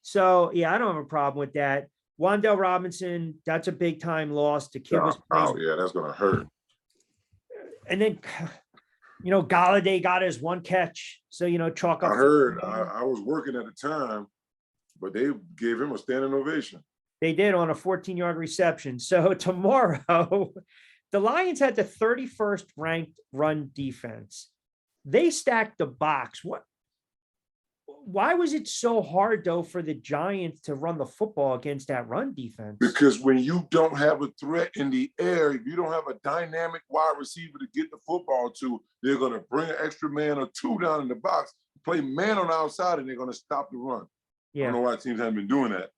So, yeah, I don't have a problem with that. Wan'Dale Robinson, that's a big time loss. The kid was playing. Yeah, that's going to hurt. And then, Galladay got his one catch. So, chalk up. I heard. I was working at the time, but they gave him a standing ovation. They did on a 14-yard reception. So tomorrow, the Lions had the 31st ranked run defense. They stacked the box. why was it so hard though for the Giants to run the football against that run defense? Because when you don't have a threat in the air, if you don't have a dynamic wide receiver to get the football to, they're going to bring an extra man or two down in the box, play man on the outside, and they're going to stop the run. I don't know why teams haven't been doing that.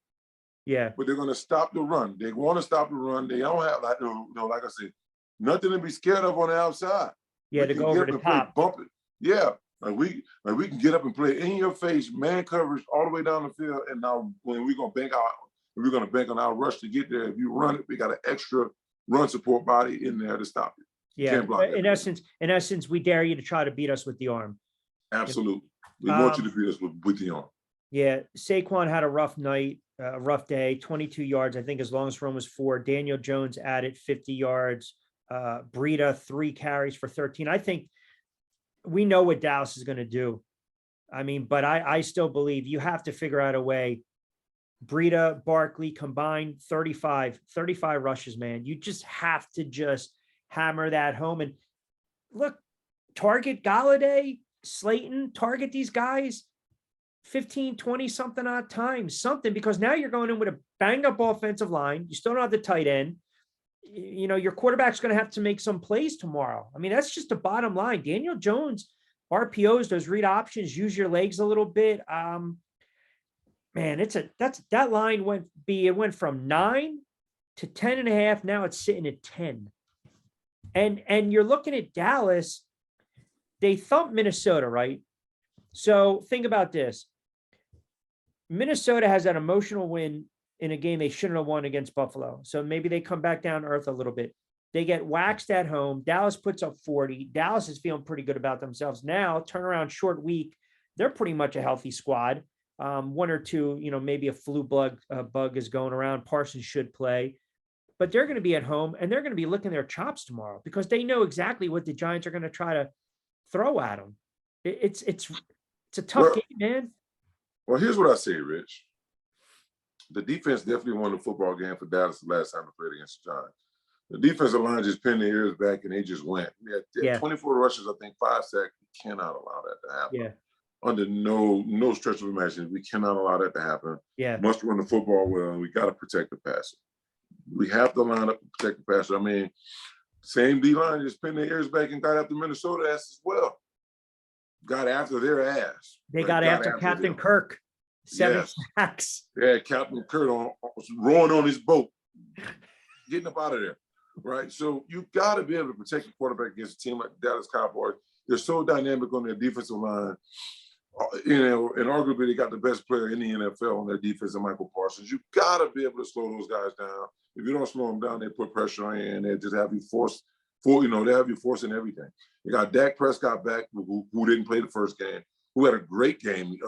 Yeah. But they're going to stop the run. They want to stop the run. They don't have, like, like I said, nothing to be scared of on the outside. Yeah, to go over the top. Bump it. Yeah. Like we can get up and play in your face, man coverage all the way down the field. And now when we're going to bank on our rush to get there, if you run it, we got an extra run support body in there to stop it. Yeah. In essence, we dare you to try to beat us with the arm. Absolutely. We want you to beat us with the arm. Yeah. Saquon had a rough night, a rough day, 22 yards. I think his longest run was 4. Daniel Jones added 50 yards. Breida, 3 carries for 13. I think we know what Dallas is going to do. I mean, but I still believe you have to figure out a way. Breida, Barkley combined 35 rushes, man. You just have to just hammer that home. And look, target Galladay, Slayton, target these guys 15, 20 something odd times, something, because now you're going in with a banged up offensive line. You still don't have the tight end. You know, your quarterback's going to have to make some plays tomorrow. I mean, that's just the bottom line. Daniel Jones, RPOs, those read options, use your legs a little bit. Man, that line went from 9 to 10.5. Now it's sitting at 10. And you're looking at Dallas. They thumped Minnesota, right? So think about this. Minnesota has that emotional win in a game they shouldn't have won against Buffalo. So maybe they come back down to earth a little bit. They get waxed at home. Dallas puts up 40. Dallas is feeling pretty good about themselves. Now, turnaround short week, they're pretty much a healthy squad. 1 or 2, maybe a flu bug is going around. Parsons should play. But they're going to be at home, and they're going to be licking their chops tomorrow because they know exactly what the Giants are going to try to throw at them. It's a tough game, man. Well, here's what I say, Rich. The defense definitely won the football game for Dallas the last time they played against the Giants. The defensive line just pinned their ears back and they just went. They had 24 rushes, I think 5 sacks. We cannot allow that to happen. Yeah. Under no stretch of imagination, we cannot allow that to happen. Yeah. Must run the football well. We got to protect the passer. We have to line up and protect the passer. I mean, same D-line just pinned their ears back and got after Minnesota ass as well. Got after their ass. They got after Captain Kirk. 7 sacks. Yeah, Captain Kirk rowing on his boat, getting up out of there. Right. So you got to be able to protect the quarterback against a team like the Dallas Cowboys. They're so dynamic on their defensive line. And arguably they got the best player in the NFL on their defense, Michael Parsons. You got to be able to slow those guys down. If you don't slow them down, they put pressure on you and they just have you forced. They have you forcing everything. You got Dak Prescott back, who didn't play the first game, who had a great game.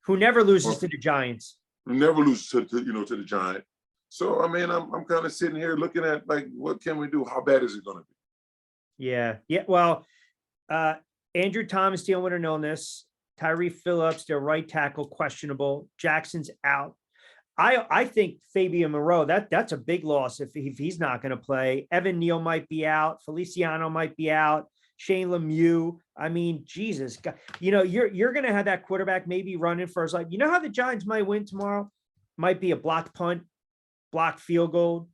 Who never loses to the Giants. Who never loses to the Giants. So, I mean, I'm kind of sitting here looking at, like, what can we do? How bad is it going to be? Yeah. Yeah. Well, Andrew Thomas dealing with an illness. Tyree Phillips, their right tackle, questionable. Jackson's out. I think Fabian Moreau, that's a big loss if he's not going to play. Evan Neal might be out. Feliciano might be out. Shane Lemieux. I mean, Jesus, you're going to have that quarterback maybe running for his life. You know how the Giants might win tomorrow? Might be a blocked punt, blocked field goal,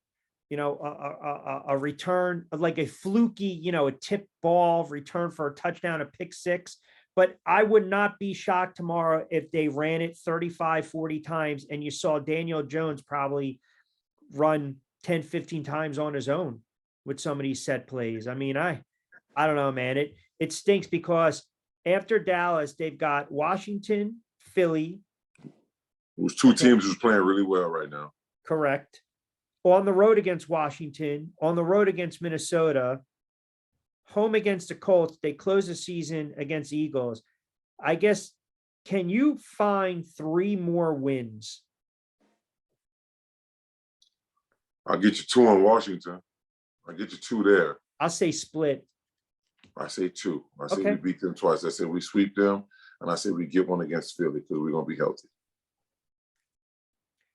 a return, like a fluky, a tip ball return for a touchdown, a pick six. But I would not be shocked tomorrow if they ran it 35, 40 times and you saw Daniel Jones probably run 10, 15 times on his own with some of these set plays. I mean, I don't know, man. It stinks because after Dallas, they've got Washington, Philly. Those 2 teams who's playing really well right now. Correct. On the road against Washington, on the road against Minnesota, home against the Colts. They close the season against the Eagles. I guess, can you find 3 more wins? I'll get you 2 on Washington. I'll get you 2 there. I'll say split. I say 2. I say we beat them twice. I say we sweep them. And I say we get 1 against Philly because we're going to be healthy.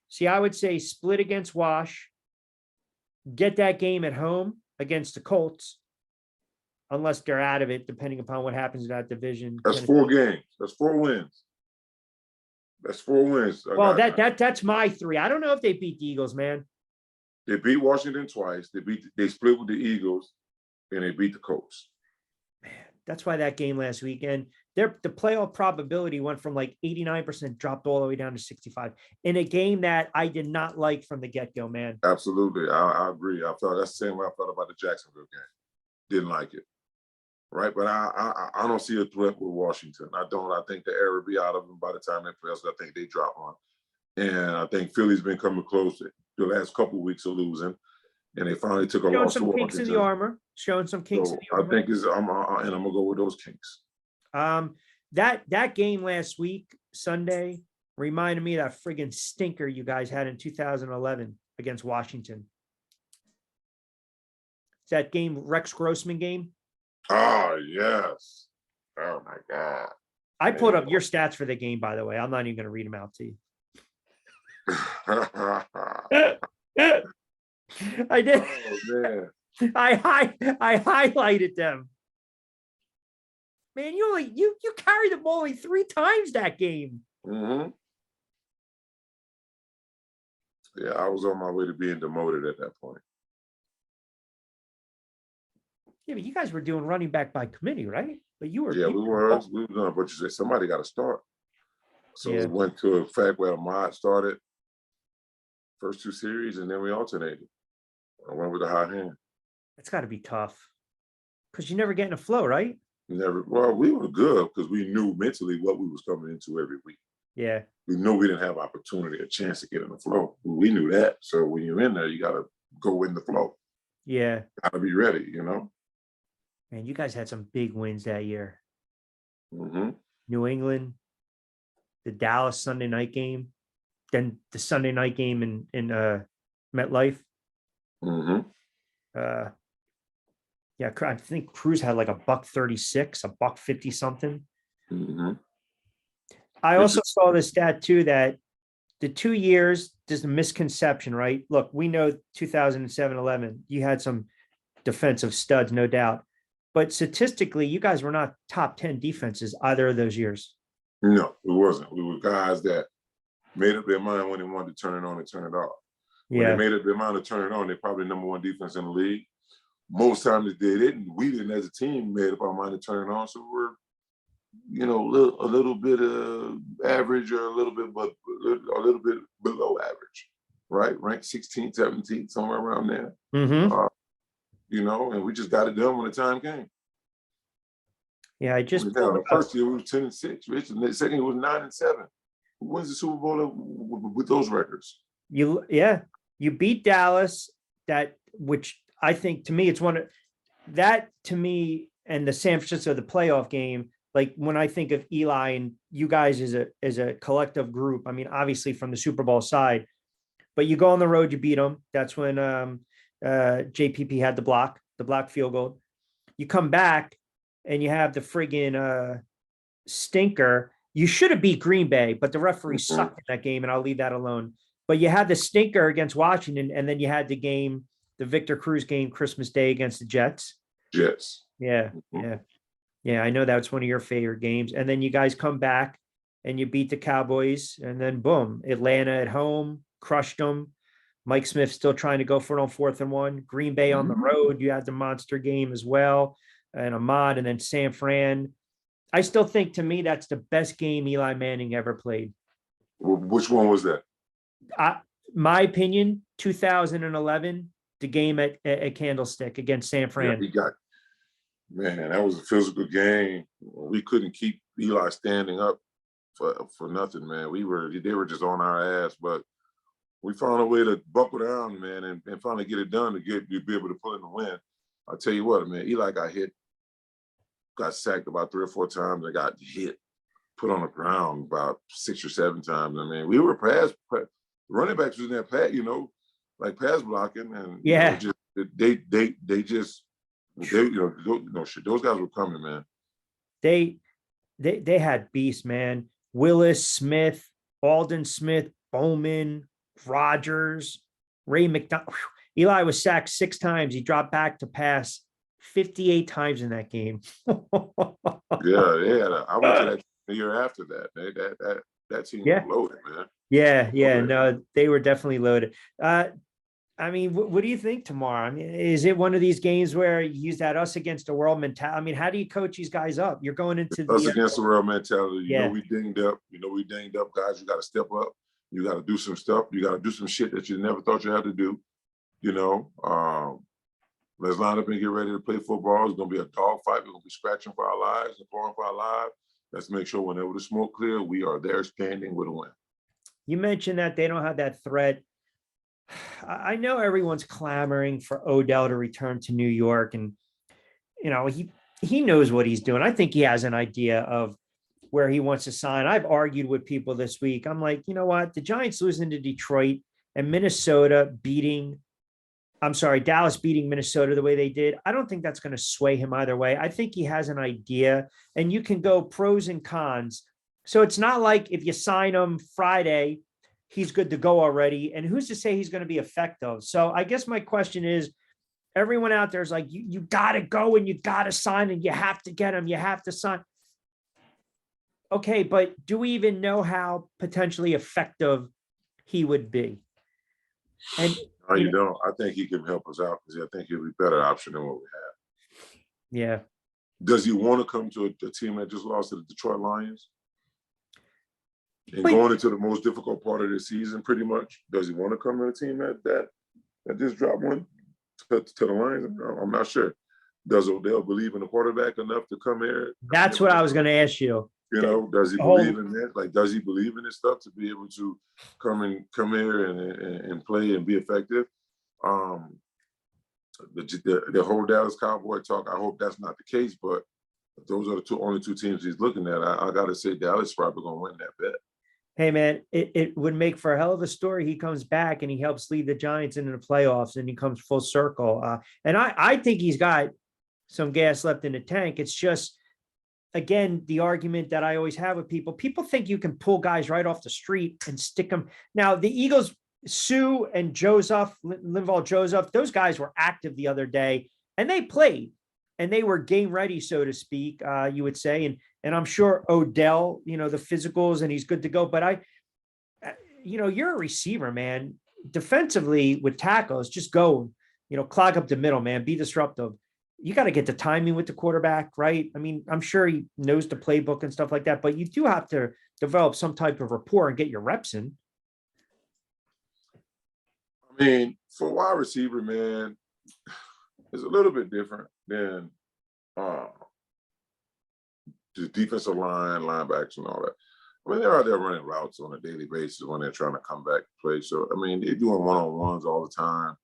See, I would say split against Wash. Get that game at home against the Colts. Unless they're out of it, depending upon what happens in that division. That's 4 games. That's 4 wins. That's 4 wins. Well, that's my 3. I don't know if they beat the Eagles, man. They beat Washington twice. They split with the Eagles, and they beat the Colts. Man, that's why that game last weekend, the playoff probability went from like 89%, dropped all the way down to 65 in a game that I did not like from the get-go, man. Absolutely. I agree. I felt that's the same way I felt about the Jacksonville game. Didn't like it. Right. But I don't see a threat with Washington. I don't. I think the air will be out of them by the time they play us. I think they drop one. And I think Philly's been coming close the last couple of weeks of losing. And they finally took a loss to Showing some kinks in the armor. Showing some kinks in the armor. I think I'm going to go with those kinks. That game last week, Sunday, reminded me of that friggin' stinker you guys had in 2011 against Washington. It's that game, Rex Grossman game. Oh, yes. Oh, my God. I pulled up your stats for the game, by the way. I'm not even going to read them out to you. I did. Oh, man. I highlighted them. Man, you carried the ball only 3 times that game. Mm-hmm. Yeah, I was on my way to being demoted at that point. Yeah, but you guys were doing running back by committee, right? But you were. Yeah, we were doing, but you said somebody got to start. So we went to a fact where Ahmad started first 2 series, and then we alternated. I went with the hot hand. It's got to be tough because you never get in a flow, right? Never. Well, we were good because we knew mentally what we was coming into every week. Yeah. We knew we didn't have opportunity, a chance to get in the flow. We knew that. So when you're in there, you got to go in the flow. Yeah. Got to be ready, you know? Man, you guys had some big wins that year. Mm-hmm. New England, the Dallas Sunday night game, then the Sunday night game in MetLife. Mm-hmm. Yeah, I think Cruz had like $136, $150 something. Mm-hmm. I also saw the stat too that the 2 years, there's a misconception, right? Look, we know 2007-11, you had some defensive studs, no doubt. But statistically, you guys were not top 10 defenses either of those years. No, it wasn't. We were guys that made up their mind when they wanted to turn it on and turn it off. When they made up their mind to turn it on, they're probably #1 defense in the league. Most times they didn't. We didn't, as a team, made up our mind to turn it on. So we're, a little bit average or a little bit below average, right? Ranked 16th, 17th, somewhere around there. Mm-hmm. And we just got it done when the time came. Yeah, I just the first year we was 10-6. Rich, and the second year was 9-7. Who wins the Super Bowl with those records? You beat Dallas, which I think to me it's one of that to me and the San Francisco the playoff game. Like when I think of Eli and you guys as a collective group, I mean obviously from the Super Bowl side, but you go on the road, you beat them. That's when JPP had the block field goal. You come back and you have the friggin' stinker. You should have beat Green Bay, but the referee sucked in that game, and I'll leave that alone. But you had the stinker against Washington, and then you had the Victor Cruz game, Christmas Day against the Jets. Jets. Yeah. I know that's one of your favorite games. And then you guys come back and you beat the Cowboys, and then boom, Atlanta at home, crushed them. Mike Smith still trying to go for it on 4th and 1. Green Bay on the road, you had the monster game as well, and Ahmad, and then San Fran. I still think, to me, that's the best game Eli Manning ever played. Which one was that? My opinion, 2011, the game at Candlestick against San Fran. Yeah, that was a physical game. We couldn't keep Eli standing up for nothing, man. They were just on our ass, but we found a way to buckle down, man, and finally get it done to be able to pull in the win. I'll tell you what, man, Eli got sacked about 3 or 4 times. I got hit, put on the ground about 6 or 7 times. I mean, we were running backs was in that pass, like pass blocking, and those guys were coming, man. They had beasts, man. Willis, Smith, Alden Smith, Bowman, Rogers, Ray McDonald. Eli was sacked 6 times. He dropped back to pass 58 times in that game. Yeah. I went to that the year after that. That team was Yeah. loaded, man. Yeah. Yeah. Loaded. No, they were definitely loaded. I mean, what do you think tomorrow? I mean, is it one of these games where you use that us against the world mentality? I mean, how do you coach these guys up? You're going into Us the against the world mentality. You know yeah. we dinged up. You know we dinged up, guys. You got to step up. You got to do some stuff. You got to do some shit that you never thought you had to do. You know, let's line up and get ready to play football. It's gonna be a dog fight. We're gonna be scratching for our lives and clawing for our lives. Let's make sure whenever the smoke clears, we are there standing with a win. You mentioned that they don't have that threat. I know everyone's clamoring for Odell to return to New York, and he knows what he's doing. I think he has an idea of where he wants to sign. I've argued with people this week. I'm like, you know what? The Giants losing to Detroit and Dallas beating Minnesota the way they did. I don't think that's going to sway him either way. I think he has an idea, and you can go pros and cons. So it's not like if you sign him Friday, he's good to go already. And who's to say he's going to be effective? So I guess my question is, everyone out there is like, you got to go and you got to sign and you have to get him. You have to sign. Okay, but do we even know how potentially effective he would be? And No, you don't. I think he can help us out because I think he'll be a better option than what we have. yeah. Does he want to come to a team that just lost to the Detroit Lions? And But- going into the most difficult part of the season, pretty much, does he want to come to a team that just dropped one to the Lions? I'm not sure. Does Odell believe in the quarterback enough to come here? That's what I was going to ask you. You know, does he believe in that? Like, does he believe in this stuff to be able to come here and play and be effective? The whole Dallas Cowboy talk, I hope that's not the case, but those are the only two teams he's looking at. I got to say Dallas is probably going to win that bet. Hey, man, it would make for a hell of a story. He comes back and he helps lead the Giants into the playoffs and he comes full circle. And I think he's got some gas left in the tank. It's just, again, the argument that I always have with people think you can pull guys right off the street and stick them. Now, the Eagles, Sue and Linval Joseph, those guys were active the other day and they played and they were game ready, so to speak, you would say. And I'm sure Odell, the physicals and he's good to go. But you're a receiver, man. Defensively with tackles, just go, clog up the middle, man, be disruptive. You got to get the timing with the quarterback, right? I mean, I'm sure he knows the playbook and stuff like that, but you do have to develop some type of rapport and get your reps in. I mean, for a wide receiver, man, it's a little bit different than the defensive line, linebackers, and all that. I mean, they're out there running routes on a daily basis when they're trying to come back to play. So, I mean, they're doing one-on-ones all the time.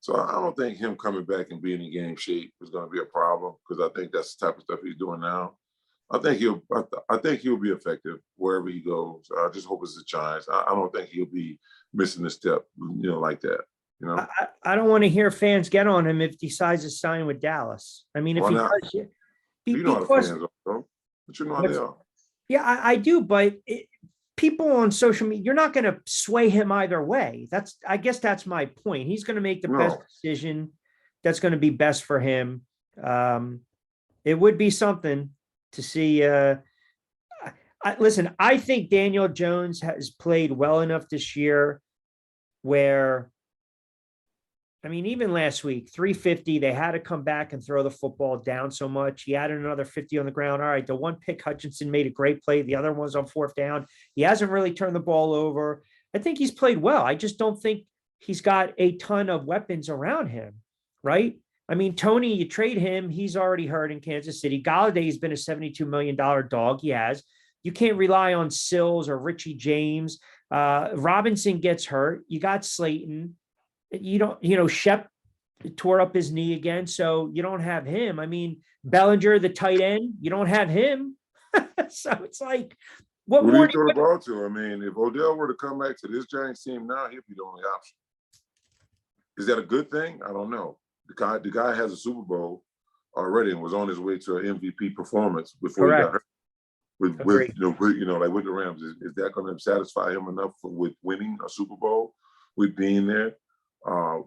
So I don't think him coming back and being in game shape is going to be a problem because I think that's the type of stuff he's doing now. I think he'll be effective wherever he goes. I just hope it's the Giants. I don't think he'll be missing a step, like that. I don't want to hear fans get on him if he decides to sign with Dallas. I mean, if he does, you know how the fans are, though. But you know how they are. Yeah, I do. But people on social media, you're not going to sway him either way. I guess that's my point. He's going to make the best decision that's going to be best for him. It would be something to see. Listen, I think Daniel Jones has played well enough this year where, I mean, even last week, 350, they had to come back and throw the football down so much. He added another 50 on the ground. All right, the one pick, Hutchinson made a great play. The other one's on fourth down. He hasn't really turned the ball over. I think he's played well. I just don't think he's got a ton of weapons around him, right? I mean, Tony, you trade him. He's already hurt in Kansas City. Galladay's been a $72 million dog. He has. You can't rely on Sills or Richie James. Robinson gets hurt. You got Slayton. Shep tore up his knee again, so you don't have him. I mean, Bellinger, the tight end, you don't have him. So it's like, what Who do more you throw the ball to? I mean, if Odell were to come back to this Giants team now, he'd be the only option. Is that a good thing? I don't know. The guy has a Super Bowl already and was on his way to an MVP performance before he got hurt. With the Rams, is that going to satisfy him enough with winning a Super Bowl, with being there?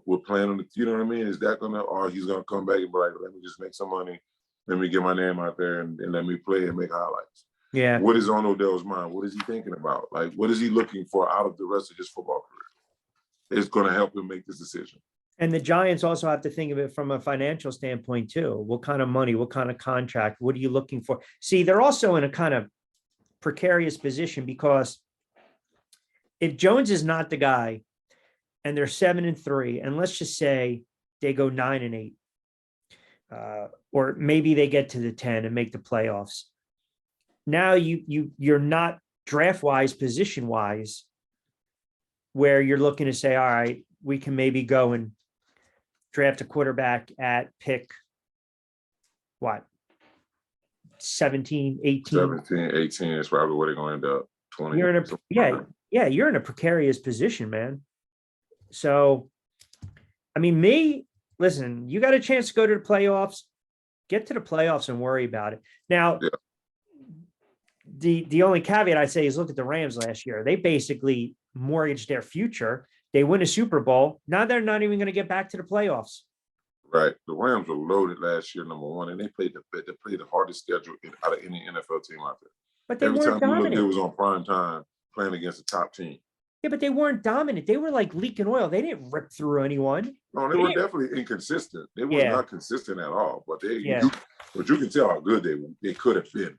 We're playing on you know what I mean? Is that or he's gonna come back and be like, let me just make some money, let me get my name out there and let me play and make highlights. Yeah. What is on Odell's mind? What is he thinking about? Like, what is he looking for out of the rest of his football career? It's going to help him make this decision. And the Giants also have to think of it from a financial standpoint too. What kind of money, what kind of contract, what are you looking for? See, they're also in a kind of precarious position because if Jones is not the guy and they're 7-3, and let's just say they go 9-8, or maybe they get to the 10 and make the playoffs. Now you're not draft wise, position wise, where you're looking to say, all right, we can maybe go and draft a quarterback at pick what, 17, 18. 17, 18 is probably where they're going to end up. 20. You're in a you're in a precarious position, man. So, I mean, listen, you got a chance to go to the playoffs, get to the playoffs and worry about it. Now, Yeah. The only caveat I'd say is look at the Rams last year. They basically mortgaged their future. They win a Super Bowl. Now they're not even going to get back to the playoffs. Right. The Rams were loaded last year, number one, and they played the hardest schedule out of any NFL team out there. But they Every weren't time you looked, dominant. it was on prime time playing against a top team. Yeah, but they weren't dominant. They were like leaking oil. They didn't rip through anyone. No, they were definitely inconsistent. They were not consistent at all. But but you can tell how good they could have been.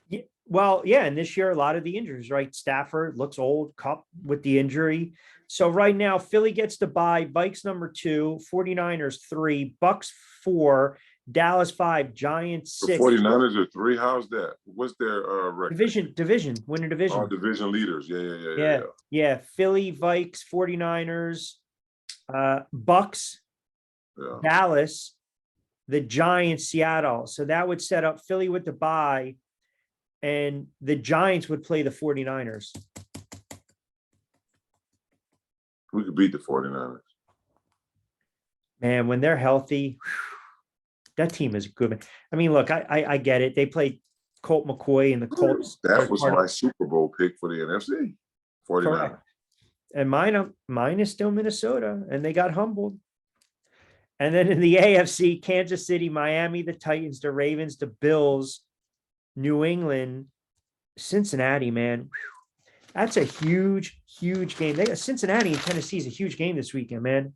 Yeah. Well, yeah, and this year a lot of the injuries, right? Stafford looks old, Cup with the injury. So right now, Philly gets the bye, Vikes number 2, 49ers 3, Bucks 4, Dallas 5, Giants 6. The 49ers are 3. How's that? What's their record? Division, win a division. Oh, division leaders. Yeah. Philly, Vikes, 49ers, Bucks, Dallas, the Giants, Seattle. So that would set up Philly with the bye, and the Giants would play the 49ers. We could beat the 49ers. Man, when they're healthy, that team is good. I mean, look, I get it. They played Colt McCoy and the Colts. That was my Super Bowl pick for the NFC. 49ers. Correct. And mine is still Minnesota, and they got humbled. And then in the AFC, Kansas City, Miami, the Titans, the Ravens, the Bills, New England, Cincinnati, man. That's a huge, huge game. Cincinnati and Tennessee is a huge game this weekend, man.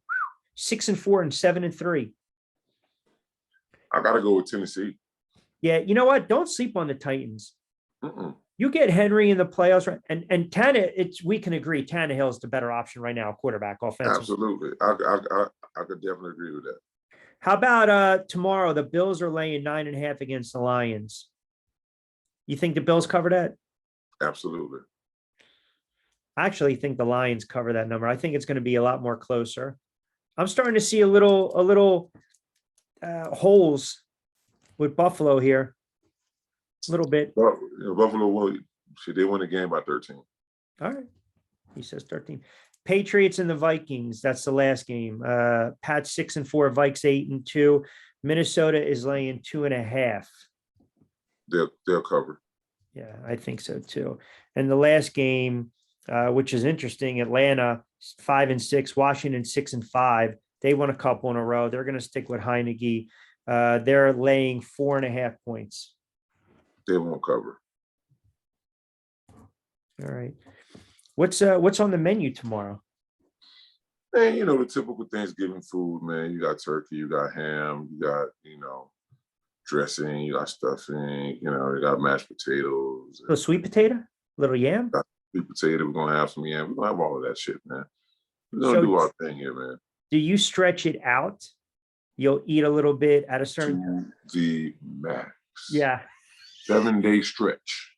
6-4 and 7-3. I gotta go with Tennessee. Yeah, you know what? Don't sleep on the Titans. Mm-mm. You get Henry in the playoffs, right? And we can agree Tannehill is the better option right now, quarterback offensive. Absolutely, I could definitely agree with that. How about tomorrow? The Bills are laying 9.5 against the Lions. You think the Bills cover that? Absolutely. I actually think the Lions cover that number. I think it's going to be a lot more closer. I'm starting to see a little holes with Buffalo here. A little bit. Well, Buffalo they win the game by 13. All right. He says 13. Patriots and the Vikings. That's the last game. Pats 6-4, Vikes 8-2. Minnesota is laying 2.5. They'll cover. Yeah, I think so too. And the last game, which is interesting, Atlanta 5-6, Washington 6-5. They won a couple in a row. They're going to stick with Heineke. They're laying 4.5 points. They won't cover. All right. What's on the menu tomorrow? Man, the typical Thanksgiving food, man. You got turkey, you got ham, you got, dressing, you got stuffing, you got mashed potatoes. A little sweet potato? A little yam? Sweet potato, we're gonna have some yam. We're gonna have all of that shit, man. We're gonna do our thing here, man. Do you stretch it out? You'll eat a little bit at a certain to the max. Yeah. 7-day stretch.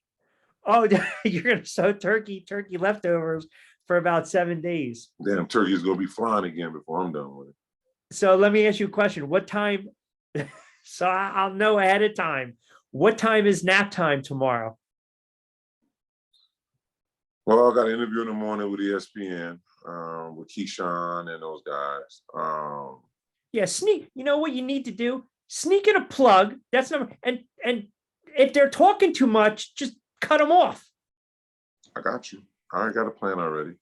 Oh, you're gonna sow turkey leftovers for about 7 days. Damn, turkey's gonna be flying again before I'm done with it. So let me ask you a question. What time? So I'll know ahead of time. What time is nap time tomorrow? Well, I got an interview in the morning with ESPN, with Keyshawn and those guys. Yeah, sneak. You know what you need to do? Sneak in a plug. That's number. And if they're talking too much, just cut them off. I got you. I already got a plan already.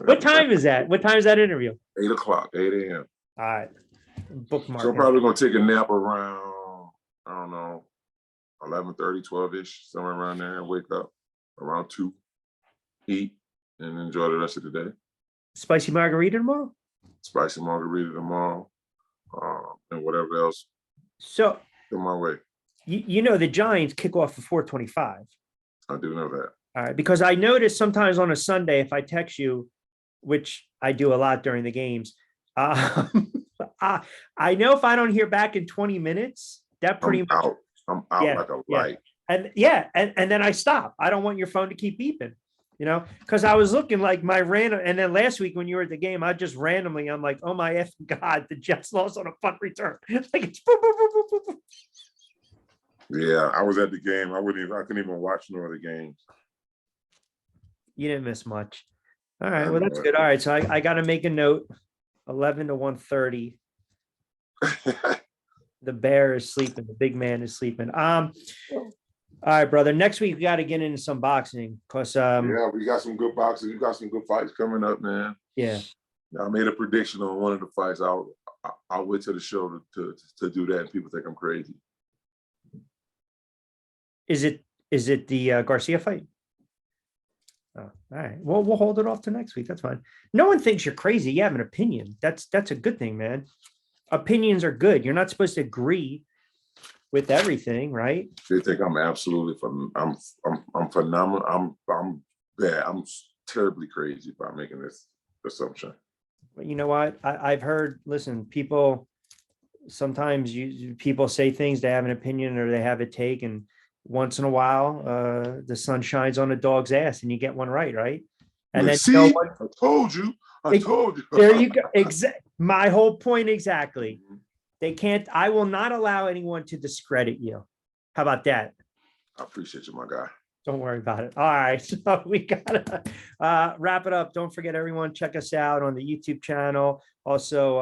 What time is that? What time is that interview? 8 o'clock, 8 a.m. All right. Bookmark. So I'm probably gonna take a nap around, I don't know, 11:30, 12-ish, somewhere around there, and wake up around 2, eat, and enjoy the rest of the day. Spicy margarita tomorrow? Spicy margarita tomorrow, and whatever else So in my way. you know the Giants kick off at 4:25. I do know that. All right, because I notice sometimes on a Sunday, if I text you, which I do a lot during the games, I know if I don't hear back in 20 minutes, that pretty much out. I'm out yeah, like a yeah. light. And then I stop. I don't want your phone to keep beeping, because I was looking like my random. And then last week when you were at the game, I just randomly, I'm like, oh my F God, the Jets lost on a punt return. Like it's boop, boop, boop, boop, boop. Yeah, I was at the game. I couldn't even watch no other games. You didn't miss much. All right, well that's good. All right, so I got to make a note. 11 to 1:30. The bear is sleeping. The big man is sleeping. All right, brother. Next week we got to get into some boxing because yeah, we got some good boxing. We got some good fights coming up, man. Yeah. I made a prediction on one of the fights. I'll wait till the show to do that, and people think I'm crazy. Is it the Garcia fight? Oh, all right. Well, we'll hold it off to next week. That's fine. No one thinks you're crazy. You have an opinion. That's a good thing, man. Opinions are good. You're not supposed to agree with everything, right? They think I'm absolutely I'm phenomenal. I'm bad. I'm terribly crazy by making this assumption. But you know what? I've heard. Listen, people. Sometimes people say things. They have an opinion or they have a take, and once in a while, the sun shines on a dog's ass, and you get one right, right? And then see, I told you. I told you. There you go. My whole point exactly. They can't. I will not allow anyone to discredit you. How about that? I appreciate you, my guy. Don't worry about it. All right, so we gotta wrap it up. Don't forget, everyone, check us out on the YouTube channel. Also,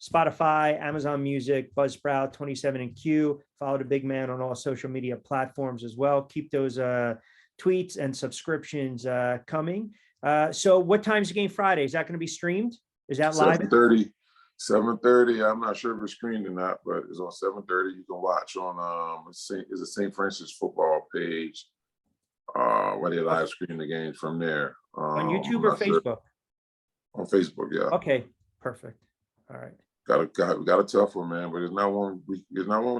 Spotify, Amazon Music, Buzzsprout, 27 and Q. Follow the big man on all social media platforms as well. Keep those tweets and subscriptions coming. So what time's the game Friday? Is that going to be streamed? Is that live? 7:30. I'm not sure if it's screened or not, but it's on 7:30. You can watch on it's a St. Francis football page where they live stream the games from there. On YouTube or Facebook? Sure. On Facebook, yeah. Okay, perfect. All right. Got a tough one, man, but it's not one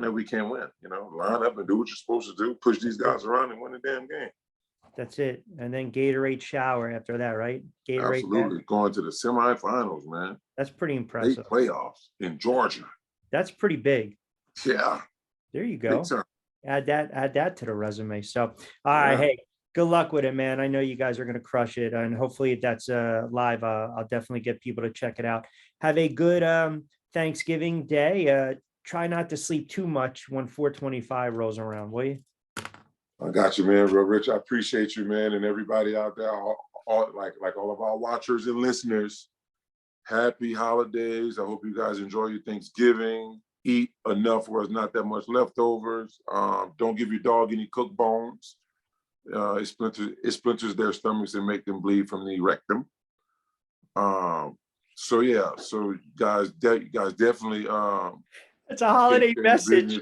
that we can't win. Line up and do what you're supposed to do. Push these guys around and win the damn game. That's it. And then Gatorade shower after that, right? Gatorade. Absolutely. Going to the semifinals, man. That's pretty impressive. 8 playoffs in Georgia. That's pretty big. Yeah. There you go. Add that to the resume. So, all right. Hey, good luck with it, man. I know you guys are going to crush it. And hopefully that's live. I'll definitely get people to check it out. Have a good Thanksgiving day. Try not to sleep too much when 4:25 rolls around, will you? I got you, man. Real Rich, I appreciate you, man, and everybody out there, all of our watchers and listeners. Happy holidays. I hope you guys enjoy your Thanksgiving. Eat enough where there's not that much leftovers. Don't give your dog any cooked bones. It splinters their stomachs and make them bleed from the rectum. So you guys definitely it's a holiday message.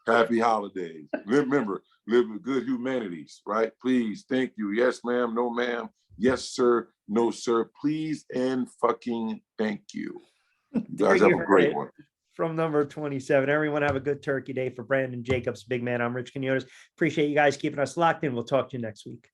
Happy holidays. Remember, live with good humanities, right? Please, thank you. Yes, ma'am. No, ma'am. Yes, sir. No, sir. Please and fucking thank you. You guys have a great one. From number 27. Everyone have a good turkey day. For Brandon Jacobs, big man, I'm Rich Quinones. Appreciate you guys keeping us locked in. We'll talk to you next week.